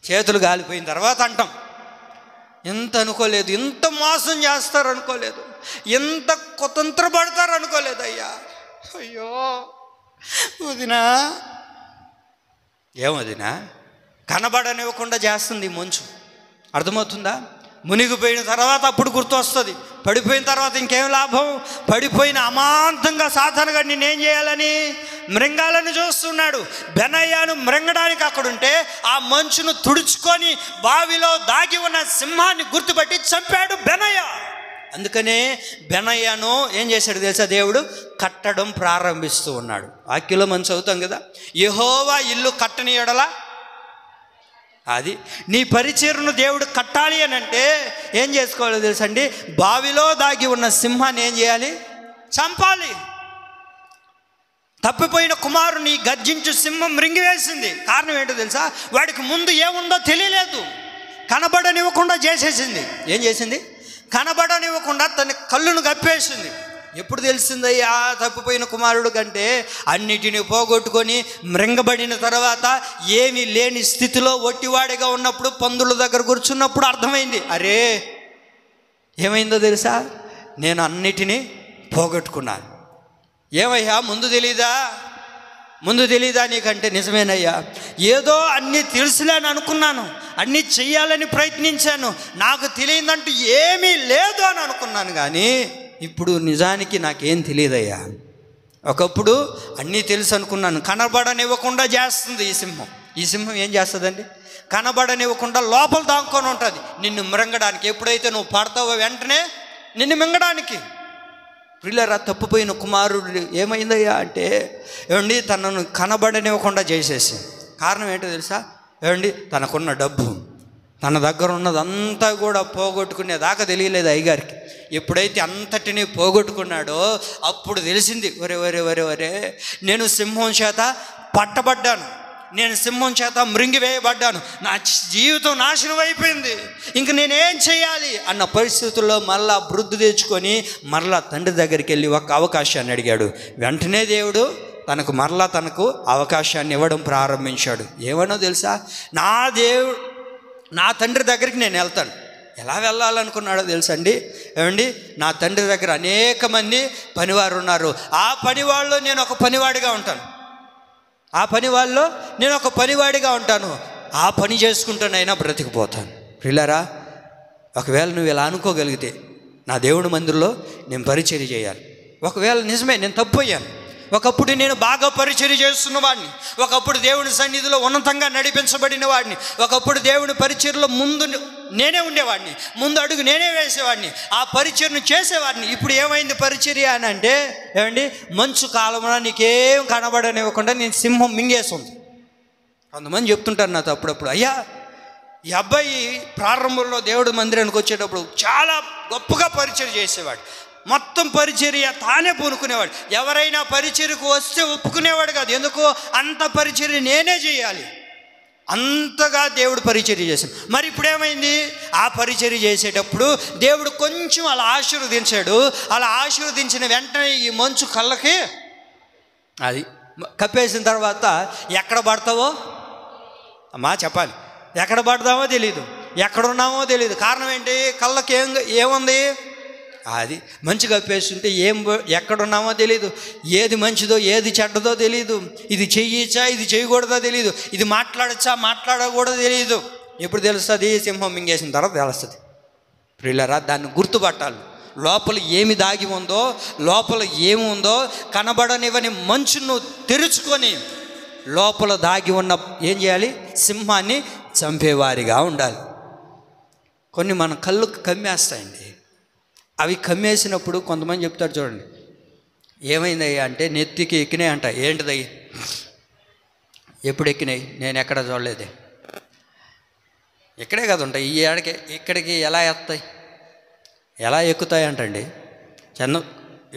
చేతులు గాలిపోయిన తర్వాత అంటాం. ఎంత అనుకోలేదు, ఇంత మోసం చేస్తారు అనుకోలేదు, ఎంత కుతంత్ర పడతారు అనుకోలేదు అయ్యా, అయ్యో వదినా. ఏమొదినా? కనబడనివ్వకుండా చేస్తుంది మంచు. అర్థమవుతుందా? మునిగిపోయిన తర్వాత అప్పుడు గుర్తు వస్తుంది. పడిపోయిన తర్వాత ఇంకేం లాభం? పడిపోయిన అమాంతంగా సాతానుగా నేనేం చేయాలని మృంగాలను చూస్తున్నాడు. బెనయ్యను మృంగడానికి అక్కడుంటే ఆ మంచును తుడుచుకొని బావిలో దాగి ఉన్న సింహాన్ని గుర్తుపట్టి చంపాడు బెనయ్య. అందుకనే బెనయ్యను ఏం చేశాడు తెలుసా? దేవుడు కట్టడం ప్రారంభిస్తూ ఉన్నాడు. వాక్యంలో మనం చదువుతాం కదా, యెహోవా ఇల్లు కట్టని ఎడల, అది నీ పరిచర్ను దేవుడు కట్టాలి అని అంటే ఏం చేసుకోవాలో తెలుసండి? బావిలో దాగి ఉన్న సింహాన్ని ఏం చేయాలి? చంపాలి. తప్పిపోయిన కుమారుని గర్జించు సింహం మృంగివేసింది. కారణం ఏంటో తెలుసా? వాడికి ముందు ఏముందో తెలియలేదు, కనబడనివ్వకుండా చేసేసింది. ఏం చేసింది? కనబడనివ్వకుండా తన కళ్ళును కప్పేసింది. ఎప్పుడు తెలిసిందయ్యా తప్పిపోయిన కుమారుడు కంటే? అన్నిటిని పోగొట్టుకొని మృంగబడిన తర్వాత ఏమీ లేని స్థితిలో ఒట్టివాడిగా ఉన్నప్పుడు పందుల దగ్గర కూర్చున్నప్పుడు అర్థమైంది. అరే ఏమైందో తెలుసా? నేను అన్నిటినీ పోగొట్టుకున్నాను. ఏమయ్యా ముందు తెలీదా నీకంటే? నిజమేనయ్యా, ఏదో అన్నీ తెలుసులే అని అనుకున్నాను, అన్నీ చెయ్యాలని ప్రయత్నించాను, నాకు తెలియదంటూ ఏమీ లేదు అని అనుకున్నాను. కానీ ఇప్పుడు నిజానికి నాకేం తెలియదయ్యా. ఒకప్పుడు అన్నీ తెలుసు అనుకున్నాను. కనబడనివ్వకుండా చేస్తుంది ఈ సింహం. ఈ సింహం ఏం చేస్తుందండి? కనబడనివ్వకుండా లోపల దాక్కొని ఉంటుంది నిన్ను మృంగడానికి. ఎప్పుడైతే నువ్వు పడతావో వెంటనే నిన్ను మింగడానికి. ప్రియులారా, తప్పిపోయిన కుమారుడు ఏమైందయ్యా అంటే ఏమండి, తనను కనబడనివ్వకుండా చేసేసి. కారణం ఏంటో తెలుసా? ఏమండి, తనకున్న డబ్బు, తన దగ్గర ఉన్నదంతా కూడా పోగొట్టుకునేదాకా తెలియలేదు అయ్యగారికి. ఎప్పుడైతే అంతటిని పోగొట్టుకున్నాడో అప్పుడు తెలిసింది, ఒరే ఒరే ఒరే ఒరే నేను సింహం చేత పట్టబడ్డాను, నేను సింహం చేత మృంగివేయబడ్డాను, నా జీవితం నాశనం అయిపోయింది, ఇంక నేనేం చేయాలి అన్న పరిస్థితుల్లో మళ్ళా బుద్ధి తెచ్చుకొని మరలా తండ్రి దగ్గరికి వెళ్ళి ఒక అవకాశాన్ని అడిగాడు. వెంటనే దేవుడు తనకు అవకాశాన్ని ఇవ్వడం ప్రారంభించాడు. ఏమనో తెలుసా? నా తండ్రి దగ్గరికి నేను వెళ్తాను. ఎలా వెళ్ళాలనుకున్నాడో తెలుసండి? ఏమండి, నా తండ్రి దగ్గర అనేక మంది పనివారు ఉన్నారు. ఆ పనివాళ్ళలో నేను ఒక పనివాడిగా ఉంటాను. ఆ పని చేసుకుంటానైనా బ్రతికిపోతాను. ప్రియులారా, ఒకవేళ నువ్వు ఇలా అనుకోగలిగితే, నా దేవుడి మందిరంలో నేను పరిచర్య చేయాలి. ఒకవేళ నిజమే నేను తప్పయ్యాను, ఒకప్పుడు నేను బాగా పరిచర్య చేస్తున్న వాడిని, ఒకప్పుడు దేవుని సన్నిధిలో ఉన్నతంగా నడిపించబడిన వాడిని, ఒకప్పుడు దేవుని పరిచర్యలో ముందు నేనే ఉండేవాడిని, ముందు అడుగు నేనే వేసేవాడిని, ఆ పరిచర్యను చేసేవాడిని. ఇప్పుడు ఏమైంది పరిచర్య అని అంటే, ఏమండి, మంచు కాలంలో నీకేం కనబడనివ్వకుండా నేను సింహం మింగేస్తుంది. కొంతమంది చెప్తుంటారు నాతో అప్పుడప్పుడు, అయ్యా ఈ అబ్బాయి ప్రారంభంలో దేవుడి మందిరానికి వచ్చేటప్పుడు చాలా గొప్పగా పరిచర్య చేసేవాడు, మొత్తం పరిచర్య తానే పూనుకునేవాడు, ఎవరైనా పరిచర్యకు వస్తే ఒప్పుకునేవాడు కాదు. ఎందుకో అంత పరిచర్య నేనే చేయాలి, అంతగా దేవుడు పరిచర్య చేశాడు. మరి ఇప్పుడు ఏమైంది? ఆ పరిచర్య చేసేటప్పుడు దేవుడు కొంచెం అలా ఆశీర్వదించాడు. అలా ఆశీర్వదించిన వెంటనే ఈ మంచు కళ్ళకి అది కప్పేసిన తర్వాత ఎక్కడ పడతావో అమ్మా చెప్పాలి, ఎక్కడ పడతామో తెలీదు, ఎక్కడున్నామో తెలియదు. కారణం ఏంటి? కళ్ళకి ఏముంది? అది మంచి కప్పేస్తుంటే ఎక్కడున్నామో తెలీదు, ఏది మంచిదో ఏది చెడ్డదో తెలీదు, ఇది చెయ్యచ్చా ఇది చేయకూడదో తెలీదు, ఇది మాట్లాడచ్చా మాట్లాడకూడదో తెలీదు. ఎప్పుడు తెలుస్తుంది? సింహం మింగేసిన తర్వాత తెలుస్తుంది. ప్రియులారా, దాన్ని గుర్తుపట్టాలి. లోపల ఏమి దాగి ఉందో, లోపల ఏమి ఉందో కనబడనివని మంచును తెరుచుకొని లోపల దాగి ఉన్న ఏం చేయాలి? సింహాన్ని చంపేవారిగా ఉండాలి. కొన్ని మన కళ్ళు కమ్మేస్తాయండి. అవి కమ్మేసినప్పుడు కొంతమంది చెప్తారు, చూడండి ఏమైందయ్యా అంటే నెత్తికి ఎక్కినాయి అంట. ఏంటిదయ్యి? ఎప్పుడు ఎక్కినాయి? నేను ఎక్కడ చూడలేదే. ఇక్కడే కదా ఉంటాయి, ఈ ఏడకి ఇక్కడికి ఎలా ఎత్తాయి, ఎలా ఎక్కుతాయి అంటండి.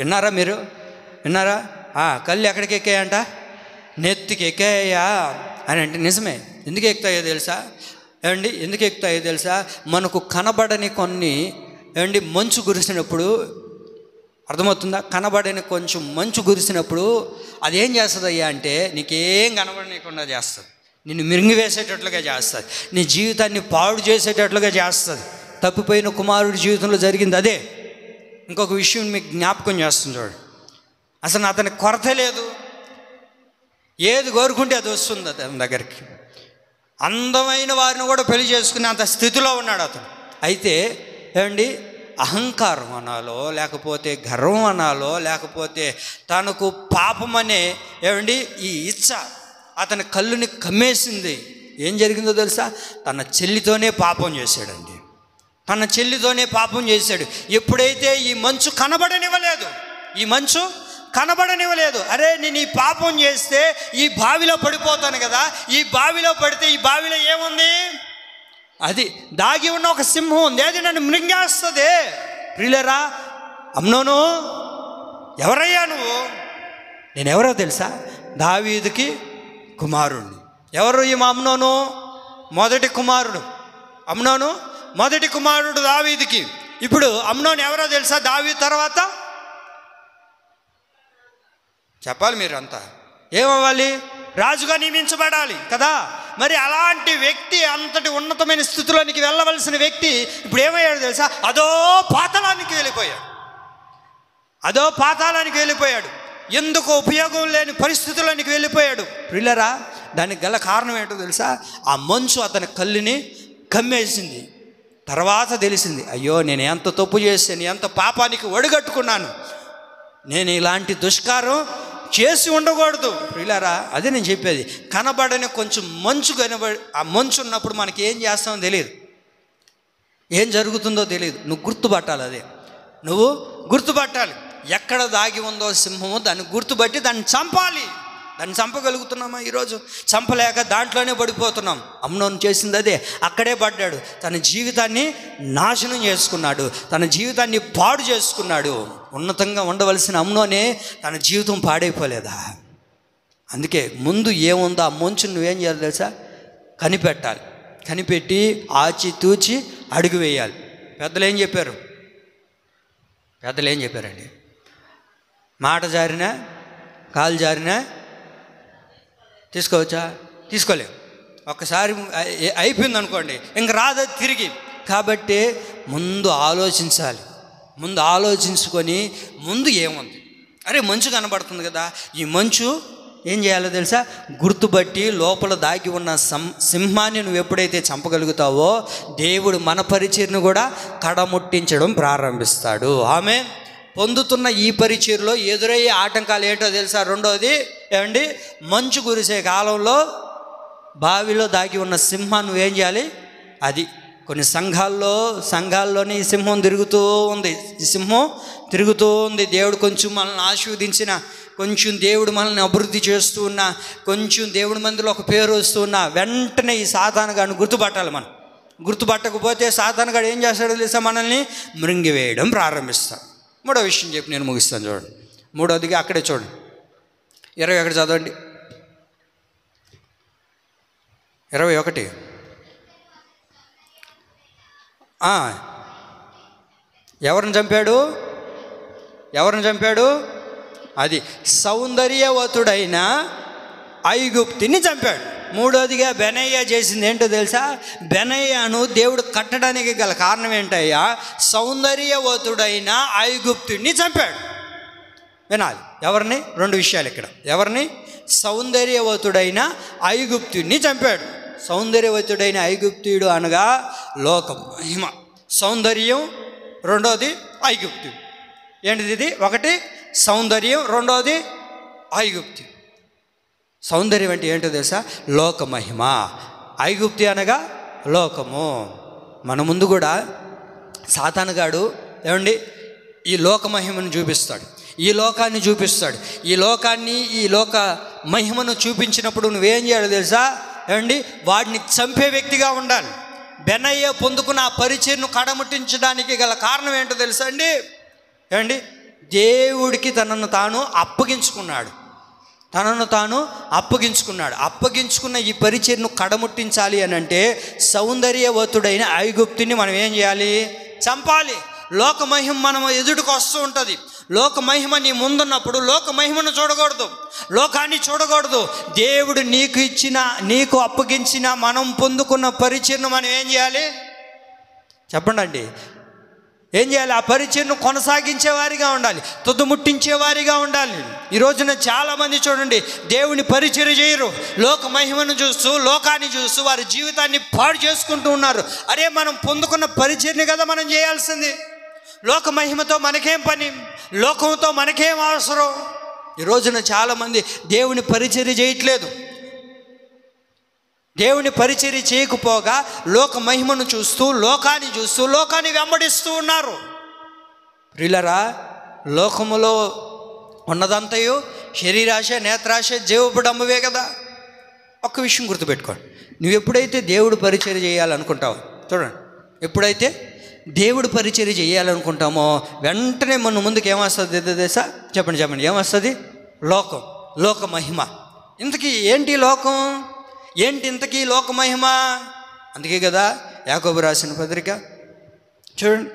విన్నారా మీరు? విన్నారా? కళ్ళు ఎక్కడికి ఎక్కాయంట? నెత్తికి ఎక్కాయా అని అంటే నిజమే. ఎందుకు ఎక్కుతాయో తెలుసా? ఏమండి, ఎందుకు ఎక్కుతాయో తెలుసా? మనకు కనబడని కొన్ని ఏమండి మంచు కురిసినప్పుడు, అర్థమవుతుందా? కనబడని కొంచెం మంచు కురిసినప్పుడు అదేం చేస్తుంది అయ్యా అంటే నీకేం కనబడనీయకుండా చేస్తుంది, నిన్ను మింగివేసేటట్లుగా చేస్తుంది, నీ జీవితాన్ని పాడు చేసేటట్లుగా చేస్తుంది. తప్పిపోయిన కుమారుడి జీవితంలో జరిగింది అదే. ఇంకొక విషయం మీకు జ్ఞాపకం చేస్తుంది చూడండి. అసలు అతనికి కొరత లేదు, ఏది కోరుకుంటే అది వస్తుంది అతని దగ్గరికి. అందమైన వారిని కూడా పెళ్లి చేసుకునే అంత స్థితిలో ఉన్నాడు అతను. అయితే ఏమండి, అహంకారం అనాలో, లేకపోతే గర్వం అనాలో, లేకపోతే తనకు పాపం అనే ఏమండి ఈ ఇచ్చ అతని కళ్ళుని కమ్మేసింది. ఏం జరిగిందో తెలుసా? తన చెల్లితోనే పాపం చేశాడండి. తన చెల్లితోనే పాపం చేశాడు. ఎప్పుడైతే ఈ మంచు కనబడనివ్వలేదు, అరే నేను ఈ పాపం చేస్తే ఈ బావిలో పడిపోతాను కదా, ఈ బావిలో పడితే ఈ బావిలో ఏముంది? అది దాగి ఉన్న ఒక సింహం ఉంది, అది నన్ను మృంగేస్తుంది. ప్రియులరా, అమ్నోను ఎవరయ్యా నువ్వు? నేను ఎవరో తెలుసా? దావీదుకి కుమారుడిని. ఎవరు ఈ అమ్నోను? మొదటి కుమారుడు. అమ్నోను మొదటి కుమారుడు దావీదుకి. ఇప్పుడు అమ్నోను ఎవరో తెలుసా? దావీదు తర్వాత చెప్పాలి మీరు అంతా. ఏమవ్వాలి? రాజుగా నియమించబడాలి కదా. మరి అలాంటి వ్యక్తి, అంతటి ఉన్నతమైన స్థితిలోనికి వెళ్ళవలసిన వ్యక్తి ఇప్పుడు ఏమయ్యాడు తెలుసా? అదో పాతాళానికి వెళ్ళిపోయాడు. ఎందుకు ఉపయోగం లేని పరిస్థితుల్లోనికి వెళ్ళిపోయాడు. ప్రియులరా, దానికి గల కారణం ఏంటో తెలుసా? ఆ మంచు అతని కళ్ళుని కమ్మేసింది. తర్వాత తెలిసింది, అయ్యో నేను ఎంత తప్పు చేశాను, ఎంత పాపానికి ఒడిగట్టుకున్నాను, నేను ఇలాంటి దుష్కారం చేసి ఉండకూడదు. ప్రియులారా, అదే నేను చెప్పేది. కనబడని కొంచెం మంచు ఆ మంచు ఉన్నప్పుడు మనకి ఏం చేస్తామో తెలియదు, ఏం జరుగుతుందో తెలియదు. నువ్వు గుర్తుపట్టాలి, అదే నువ్వు గుర్తుపట్టాలి. ఎక్కడ దాగి ఉందో సింహము దాన్ని గుర్తుపట్టి దాన్ని చంపాలి. దాన్ని చంపగలుగుతున్నామా? ఈరోజు చంపలేక దాంట్లోనే పడిపోతున్నాం. అమ్నోను చేసింది అదే, అక్కడే పడ్డాడు. తన జీవితాన్ని నాశనం చేసుకున్నాడు, తన జీవితాన్ని పాడు చేసుకున్నాడు. ఉన్నతంగా ఉండవలసిన అమ్నోనే తన జీవితం పాడైపోలేదా? అందుకే ముందు ఏముందో ఆ మంచును నువ్వేం చేయాలి తెలుసా? కనిపెట్టాలి. కనిపెట్టి ఆచితూచి అడుగు వేయాలి. పెద్దలు ఏం చెప్పారండి? మాట జారినా కాలు జారినా తీసుకోవచ్చా? తీసుకోలేము. ఒక్కసారి అయిపోయింది అనుకోండి, ఇంక రాదు తిరిగి. కాబట్టి ముందు ఆలోచించాలి. ముందు ఆలోచించుకొని ముందు ఏముంది, అరే మంచు కనబడుతుంది కదా, ఈ మంచు ఏం చేయాలో తెలుసా? గుర్తుపట్టి లోపల దాగి ఉన్న సింహాన్ని నువ్వు ఎప్పుడైతే చంపగలుగుతావో దేవుడు మన పరిచర్ను కూడా కడముట్టించడం ప్రారంభిస్తాడు. ఆమె పొందుతున్న ఈ పరిచర్లో ఎదురయ్యే ఆటంకాలు ఏంటో తెలుసా? రెండోది ఏమండి, మంచు కురిసే కాలంలో బావిలో దాగి ఉన్న సింహాన్ని నువ్వేం చేయాలి? అది కొన్ని సంఘాల్లోని ఈ సింహం తిరుగుతూ ఉంది. ఈ సింహం తిరుగుతూ ఉంది. దేవుడు కొంచెం మనల్ని ఆశీర్వదించిన, కొంచెం దేవుడు మనల్ని అభివృద్ధి చేస్తూ ఉన్నా, కొంచెం దేవుడి మందిలో ఒక పేరు వస్తూ ఉన్నా, వెంటనే ఈ సాతానుగాడిని గుర్తుపట్టాలి. మనం గుర్తుపట్టకపోతే సాతానుగాడు ఏం చేస్తాడో తెలుసా? మనల్ని మృంగివేయడం ప్రారంభిస్తాడు. మూడో విషయం చెప్పి నేను ముగిస్తాను, చూడండి. మూడోదిగా అక్కడే చూడండి, 21 చదవండి. 21 ఎవరిని చంపాడు? అది సౌందర్యవతుడైన ఐగుప్తిని చంపాడు. మూడోదిగా బెనయ్య చేసింది ఏంటో తెలుసా? బెనయ్యను దేవుడు కట్టడానికి గల కారణం ఏంటయ్యా? సౌందర్యవతుడైన ఐగుప్తుడిని చంపాడు. వినాలి ఎవరిని? 2 విషయాలు ఇక్కడ. ఎవరిని? సౌందర్యవతుడైన ఐగుప్తుడిని చంపాడు. సౌందర్యవతుడైన ఐగుప్తుడు అనగా లోకం, మహిమ, సౌందర్యం. రెండోది ఐగుప్తు. ఏంటిది ఇది? ఒకటి సౌందర్యం, రెండోది ఐగుప్తు. సౌందర్యం అంటే ఏంటో తెలుసా? లోక మహిమ. ఐగుప్తి అనగా లోకము. మన ముందు కూడా సాతానుగాడు ఏమండి ఈ లోక మహిమను చూపిస్తాడు, ఈ లోకాన్ని చూపిస్తాడు. ఈ లోక మహిమను చూపించినప్పుడు నువ్వేం చేయాలి తెలుసా? ఏమండి వాడిని చంపే వ్యక్తిగా ఉండాలి. బెనయ్య పొందుకున్న ఆ పరిచర్ను కడముట్టించడానికి గల కారణం ఏంటో తెలుసా అండి? ఏమండి దేవుడికి తనను తాను అప్పగించుకున్నాడు. అప్పగించుకున్న ఈ పరిచర్ను కడముట్టించాలి అని అంటే సౌందర్యవతుడైన ఐగుప్తుని మనం ఏం చేయాలి? చంపాలి. లోక మహిమ మనం ఎదుటికి వస్తూ ఉంటుంది. లోక మహిమ నీ ముందున్నప్పుడు లోక మహిమను చూడకూడదు, లోకాన్ని చూడకూడదు. దేవుడు నీకు అప్పగించిన మనం పొందుకున్న పరిచర్ను మనం ఏం చేయాలి? చెప్పండి అండి, ఏం చేయాలి? ఆ పరిచర్ను కొనసాగించేవారిగా ఉండాలి, తుదముట్టించేవారిగా ఉండాలి. ఈ రోజున చాలామంది చూడండి దేవుని పరిచర్య చేయరు, లోక మహిమను చూస్తూ లోకాన్ని చూస్తూ వారి జీవితాన్ని పాడు చేసుకుంటూ ఉన్నారు. అరే మనం పొందుకున్న పరిచర్ని కదా మనం చేయాల్సింది. లోక మహిమతో మనకేం పని, లోకంతో మనకేం అవసరం? ఈ రోజున చాలామంది దేవుని పరిచర్య చేయట్లేదు. దేవుని పరిచర్య చేయకపోగా లోక మహిమను చూస్తూ లోకాన్ని వెంబడిస్తూ ఉన్నారు. ప్రియులారా, లోకములో ఉన్నదంతయు శరీరాశ, నేత్రాశ, జీవపుడంబవే కదా. ఒక్క విషయం గుర్తుపెట్టుకోండి, నువ్వు ఎప్పుడైతే దేవుడు పరిచర్య చేయాలనుకుంటావో, చూడండి, ఎప్పుడైతే దేవుడు పరిచర్య చేయాలనుకుంటామో వెంటనే మన ముందుకు ఏమొస్తుంది తెలుసా? చెప్పండి ఏమొస్తుంది? లోక మహిమ. ఇంతకీ ఏంటి లోకం? ఏంటి ఇంతకీ లోక మహిమ? అందుకే కదా యాకోబు రాసిన పత్రిక చూడండి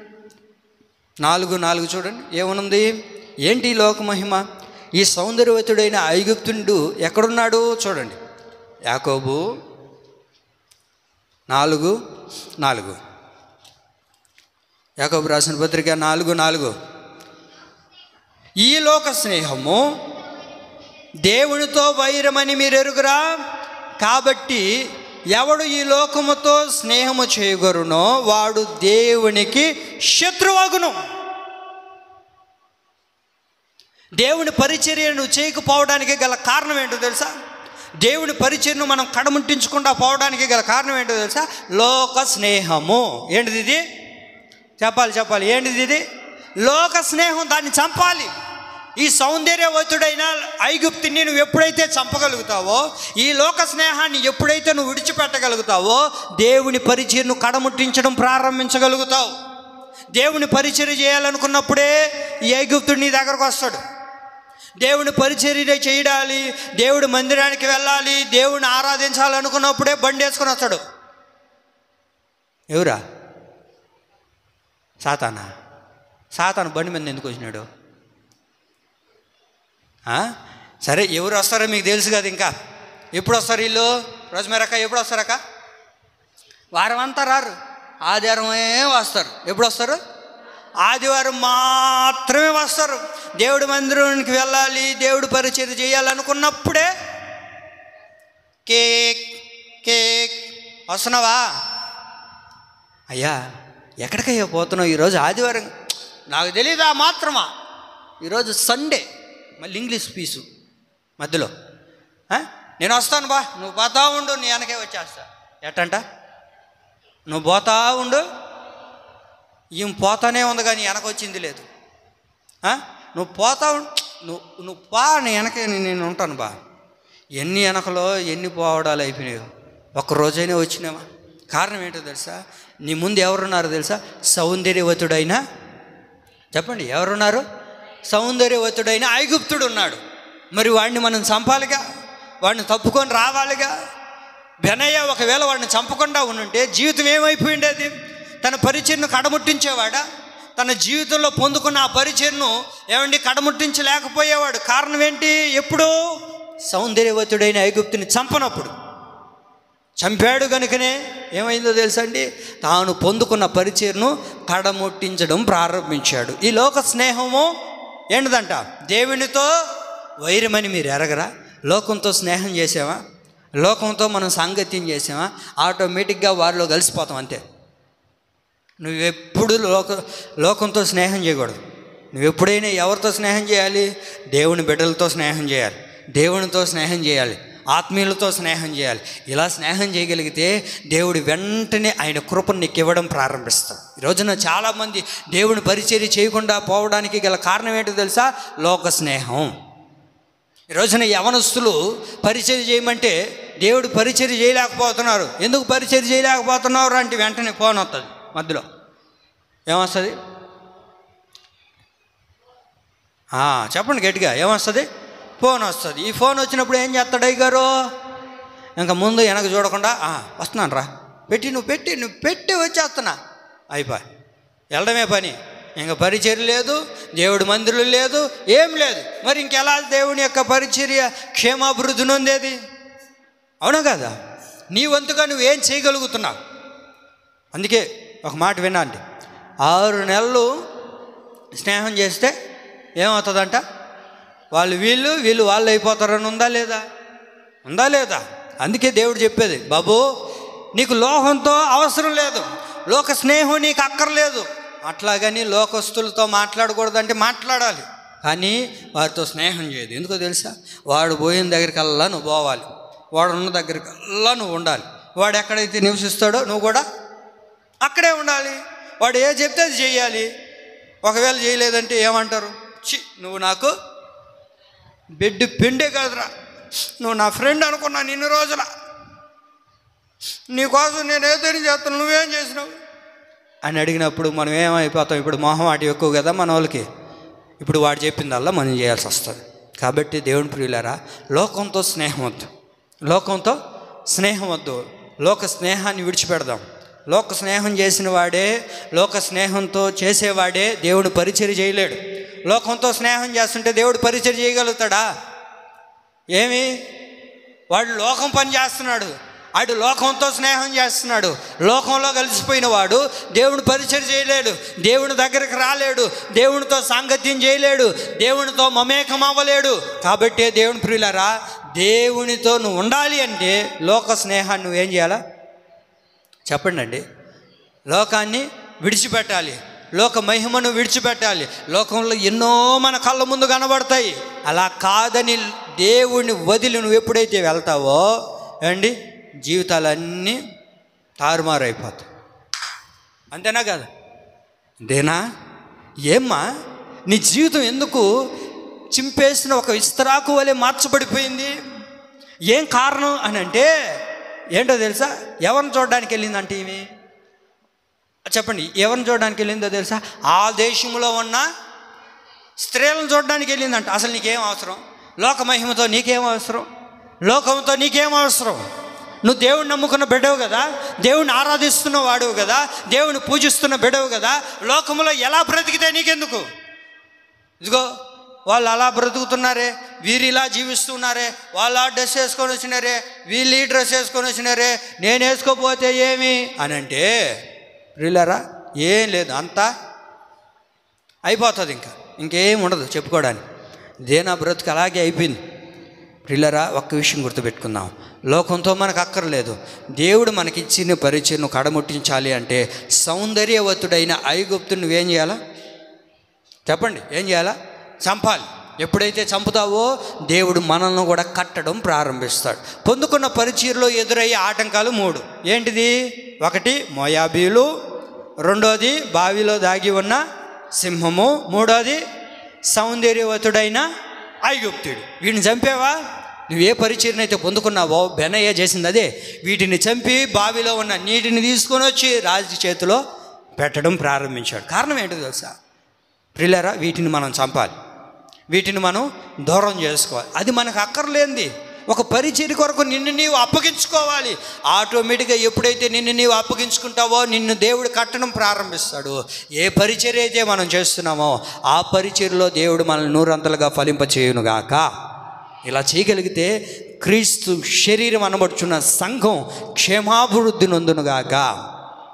4:4 చూడండి ఏమనుంది? ఏంటి లోక మహిమ? ఈ సౌందర్యవతుడైన ఐగుప్తుడు ఎక్కడున్నాడు? చూడండి, యాకోబు 4:4, యాకోబు రాసిన పత్రిక 4:4. ఈ లోక స్నేహము దేవునితో వైరమని మీరు ఎరుగురా, కాబట్టి ఎవడు ఈ లోకముతో స్నేహము చేయగొరునో వాడు దేవునికి శత్రువగును. దేవుని పరిచర్యను చేయకపోవడానికి గల కారణం ఏంటో తెలుసా? దేవుని పరిచర్యను మనం కడముట్టించకుండా పోవడానికి గల కారణం ఏంటో తెలుసా? లోక స్నేహము. ఏంటిది ఇది? చెప్పాలి ఏంటిది ఇది? లోక స్నేహం. దాన్ని చంపాలి. ఈ సౌందర్యవతుడైన ఐగుప్తుని నువ్వు ఎప్పుడైతే చంపగలుగుతావో, ఈ లోక స్నేహాన్ని ఎప్పుడైతే నువ్వు విడిచిపెట్టగలుగుతావో, దేవుని పరిచర్యను కడముట్టించడం ప్రారంభించగలుగుతావు. దేవుని పరిచర్య చేయాలనుకున్నప్పుడే ఈ ఐగుప్తుడు నీ దగ్గరకు వస్తాడు. దేవుని పరిచర్య చేయాలి, దేవుడి మందిరానికి వెళ్ళాలి, దేవుని ఆరాధించాలనుకున్నప్పుడే బండి వేసుకొని వస్తాడు. ఎవరా? సాతాను బండి మీద ఎందుకు వచ్చినాడు? సరే, ఎవరు వస్తారో మీకు తెలుసు కదా. ఇంకా ఎప్పుడు వస్తారు వీళ్ళు? రోజుమేరక్క ఎప్పుడు వస్తారక్క? వారం అంతా రారు, ఆదివారమే వస్తారు. ఎప్పుడు వస్తారు? ఆదివారం మాత్రమే వస్తారు. దేవుడి మందిరానికి వెళ్ళాలి, దేవుడి పరిచర్య చేయాలనుకున్నప్పుడే కేక్ వస్తున్నావా? అయ్యా ఎక్కడికయ్యా పోతున్నావు? ఈరోజు ఆదివారం. నాకు తెలీదా మాత్రమా? ఈరోజు సండే. మళ్ళీ ఇంగ్లీష్ పీసు మధ్యలో. నేను వస్తాను బా, నువ్వు పోతా ఉండు, నీ వెనకే వచ్చేస్తా. ఎట్టంట? నువ్వు పోతా ఉండు, ఈమె పోతానే ఉంది కానీ వెనక వచ్చింది లేదు. నువ్వు పోతా నువ్వు పా, నీ వెనకే నేను ఉంటాను బా. ఎన్ని వెనకలో ఎన్ని పోవడాలు అయిపోయినాయో, ఒక్కరోజైనా వచ్చినావా? కారణం ఏంటో తెలుసా? నీ ముందు ఎవరున్నారో తెలుసా? సౌందర్యవతుడైనా, చెప్పండి ఎవరున్నారు? సౌందర్యవతుడైన ఐగుప్తుడు ఉన్నాడు. మరి వాడిని మనం చంపాలిగా, వాడిని తప్పుకొని రావాలిగా. బెనయ్య ఒకవేళ వాడిని చంపకుండా ఉండుంటే జీవితం ఏమైపోయిండేది? తన పరిచర్ను కడముట్టించేవాడా? తన జీవితంలో పొందుకున్న ఆ పరిచర్ను కడముట్టించలేకపోయేవాడు. కారణం ఏంటి? ఎప్పుడు సౌందర్యవతుడైన ఐగుప్తుని చంపనప్పుడు. చంపాడు కనుకనే ఏమైందో తెలుసా అండి? తాను పొందుకున్న పరిచర్ను కడముట్టించడం ప్రారంభించాడు. ఈ లోక స్నేహము ఏంటిదంట? దేవునితో వైరమని మీరు ఎరగరా? లోకంతో స్నేహం చేసావా? లోకంతో మనం సాంగత్యం చేసావా? ఆటోమేటిక్గా వారిలో కలిసిపోతాం అంతే. నువ్వెప్పుడు లోకంతో స్నేహం చేయకూడదు. నువ్వెప్పుడైనా ఎవరితో స్నేహం చేయాలి? దేవుని బిడ్డలతో స్నేహం చేయాలి, దేవునితో స్నేహం చేయాలి, ఆత్మీయులతో స్నేహం చేయాలి. ఇలా స్నేహం చేయగలిగితే దేవుడు వెంటనే ఆయన కృపను నీకు ఇవ్వడం ప్రారంభిస్తాడు. ఈ రోజున చాలామంది దేవుని పరిచర్య చేయకుండా పోవడానికి గల కారణం ఏంటో తెలుసా? లోక స్నేహం. ఈ రోజున యవనస్తులు పరిచర్య చేయమంటే దేవుడు పరిచర్య చేయలేకపోతున్నారు. ఎందుకు పరిచర్య చేయలేకపోతున్నారు అంటే వెంటనే ఫోన్ వస్తుంది. మధ్యలో ఏమొస్తుంది? చెప్పండి గట్టిగా, ఏమొస్తుంది? ఫోన్ వస్తుంది. ఈ ఫోన్ వచ్చినప్పుడు ఏం చేస్తాడు అయ్యగారు? ఇంకా ముందు వెనక చూడకుండా వస్తున్నాను రా, నువ్వు పెట్టి వచ్చేస్తున్నా, అయిపోయి వెళ్ళడమే పని. ఇంకా పరిచర్య లేదు, దేవుడి మందిరం లేదు, ఏం లేదు. మరి ఇంకెలా దేవుని యొక్క పరిచర్య క్షేమాభివృద్ధి నొందేది? అవునా కదా? నీ వంతుగా నువ్వేం చేయగలుగుతున్నావు? అందుకే ఒక మాట వినండి. 6 నెలలు స్నేహం చేస్తే ఏమవుతుందంట? వీళ్ళు వాళ్ళు అయిపోతారని ఉందా లేదా? అందుకే దేవుడు చెప్పేది, బాబు నీకు లోకంతో అవసరం లేదు, లోక స్నేహం నీకు అక్కర్లేదు. అట్లాగని లోకస్తులతో మాట్లాడకూడదంటే మాట్లాడాలి, కానీ వారితో స్నేహం చేయదు. ఎందుకో తెలుసా? వాడు పోయిన దగ్గరికల్లా నువ్వు పోవాలి, వాడు ఉన్న దగ్గరికల్లా నువ్వు ఉండాలి. వాడు ఎక్కడైతే నివసిస్తాడో నువ్వు కూడా అక్కడే ఉండాలి. వాడు ఏ చెప్తే అది చేయాలి. ఒకవేళ చేయలేదంటే ఏమంటారు? నువ్వు నాకు బెడ్ పిండే కాదురా, నువ్వు నా ఫ్రెండ్ అనుకున్నాను ఇన్ని రోజుల, నీకోసం నేను ఏదైనా చేస్తాను, నువ్వేం చేసినావు అని అడిగినప్పుడు మనం ఏమైపోతాం? ఇప్పుడు మొహమాట ఎక్కువ కదా మన వాళ్ళకి. ఇప్పుడు వాడు చెప్పిందల్లా మనం చేయాల్సి వస్తుంది. కాబట్టి దేవుని ప్రియులారా, లోకంతో స్నేహం వద్దు. లోక స్నేహాన్ని విడిచిపెడదాం. లోక స్నేహం చేసిన వాడే, లోక స్నేహంతో చేసేవాడే దేవుడు పరిచర్య చేయలేడు. లోకంతో స్నేహం చేస్తుంటే దేవుడు పరిచర్య చేయగలుగుతాడా? వాడు లోకం పని చేస్తున్నాడు, వాడు లోకంతో స్నేహం చేస్తున్నాడు. లోకంలో కలిసిపోయిన వాడు దేవుని పరిచర్య చేయలేడు, దేవుని దగ్గరికి రాలేడు, దేవునితో సాంగత్యం చేయలేడు, దేవునితో మమేకం అవ్వలేడు. కాబట్టి దేవుని ప్రియులారా, దేవునితో నువ్వు ఉండాలి అంటే లోక స్నేహాన్ని నువ్వేం చేయాలా చెప్పండి అండి. లోకాన్ని విడిచిపెట్టాలి, లోక మహిమను విడిచిపెట్టాలి. లోకంలో ఎన్నో మన కళ్ళ ముందు కనబడతాయి. అలా కాదని దేవుడిని వదిలి నువ్వు ఎప్పుడైతే వెళ్తావో అండి జీవితాలన్నీ తారుమారైపోతాయి. అంతేనా కదా? అంతేనా? ఏమ్మా నీ జీవితం ఎందుకు చింపేసిన ఒక ఇస్తరాకు వలె మార్చబడిపోయింది? ఏం కారణం అని అంటే ఏంటో తెలుసా? ఎవరిని చూడడానికి వెళ్ళిందంటే ఈమె, చెప్పండి, ఎవరిని చూడడానికి వెళ్ళిందో తెలుసా? ఆ దేశంలో ఉన్న స్త్రీలను చూడడానికి వెళ్ళిందంట. అసలు నీకేం అవసరం? లోక మహిమతో నీకేం అవసరం? లోకంతో నీకేం అవసరం? నువ్వు దేవుడిని నమ్ముకున్న బిడ్డవు కదా, దేవుడిని ఆరాధిస్తున్న వాడువు కదా, దేవుడిని పూజిస్తున్న బిడ్డవు కదా. లోకంలో ఎలా బ్రతికితే నీకెందుకు? ఇదిగో వాళ్ళు అలా బ్రతుకుతున్నారే, వీరు ఇలా జీవిస్తున్నారే, వాళ్ళు ఆ డ్రెస్ వేసుకొని వచ్చినారే, వీళ్ళు ఈ డ్రెస్ వేసుకొని వచ్చినారే, నేను వేసుకోపోతే ఏమి అని అంటే ప్రియులారా ఏం లేదు, అంతా అయిపోతుంది. ఇంకేం ఉండదు చెప్పుకోవడానికి. దేనా బ్రతుకు అలాగే అయిపోయింది. ప్రియులారా ఒక్క విషయం గుర్తుపెట్టుకుందాం, లోకంతో మనకు అక్కర్లేదు. దేవుడు మనకిచ్చిన పరిచయను కడముట్టించాలి అంటే సౌందర్యవతుడైన ఐగుప్తుని నువ్వేం చేయాలా చెప్పండి? ఏం చేయాలా? చంపాలి. ఎప్పుడైతే చంపుతావో దేవుడు మనల్ని కూడా కట్టడం ప్రారంభిస్తాడు. పొందుకున్న పరిచయలో ఎదురయ్యే ఆటంకాలు 3. ఏంటిది? 1 మోయాబీలు, 2ది బావిలో దాగి ఉన్న సింహము, 3ది సౌందర్యవతుడైన ఐగుప్తుడు. వీటిని చంపేవా? నువ్వే పరిచయనైతే పొందుకున్నావో బెనయ్య చేసింది అదే. వీటిని చంపి బావిలో ఉన్న నీటిని తీసుకొని వచ్చి రాజు చేతిలో పెట్టడం ప్రారంభించాడు. కారణం ఏంటో తెలుసా ప్రియులారా? వీటిని మనం చంపాలి, వీటిని మనం దూరం చేసుకోవాలి. అది మనకు అక్కర్లేంది. ఒక పరిచర్య కొరకు నిన్ను నీవు అప్పగించుకోవాలి. ఆటోమేటిక్గా ఎప్పుడైతే నిన్ను నీవు అప్పగించుకుంటావో నిన్ను దేవుడు కట్టడం ప్రారంభిస్తాడు. ఏ పరిచర్య అయితే మనం చేస్తున్నామో ఆ పరిచర్యలో దేవుడు మనల్ని 100 ఫలింపచేయునుగాక. ఇలా చేయగలిగితే క్రీస్తు శరీరం అనబడుచున్న సంఘం క్షేమాభివృద్ధి నొందునుగాక.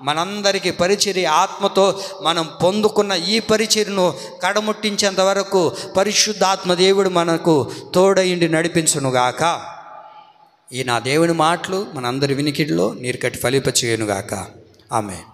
మనందరికీ పరిచర్య ఆత్మతో మనం పొందుకున్న ఈ పరిచర్యను కడముట్టించేంత వరకు పరిశుద్ధాత్మ దేవుడు మనకు తోడయిండి నడిపించునుగాక. ఈ నా దేవుని మాటలు మనందరి వినికిడిలో నీరు కట్టి ఫలింపచేయునుగాక. ఆమేన్.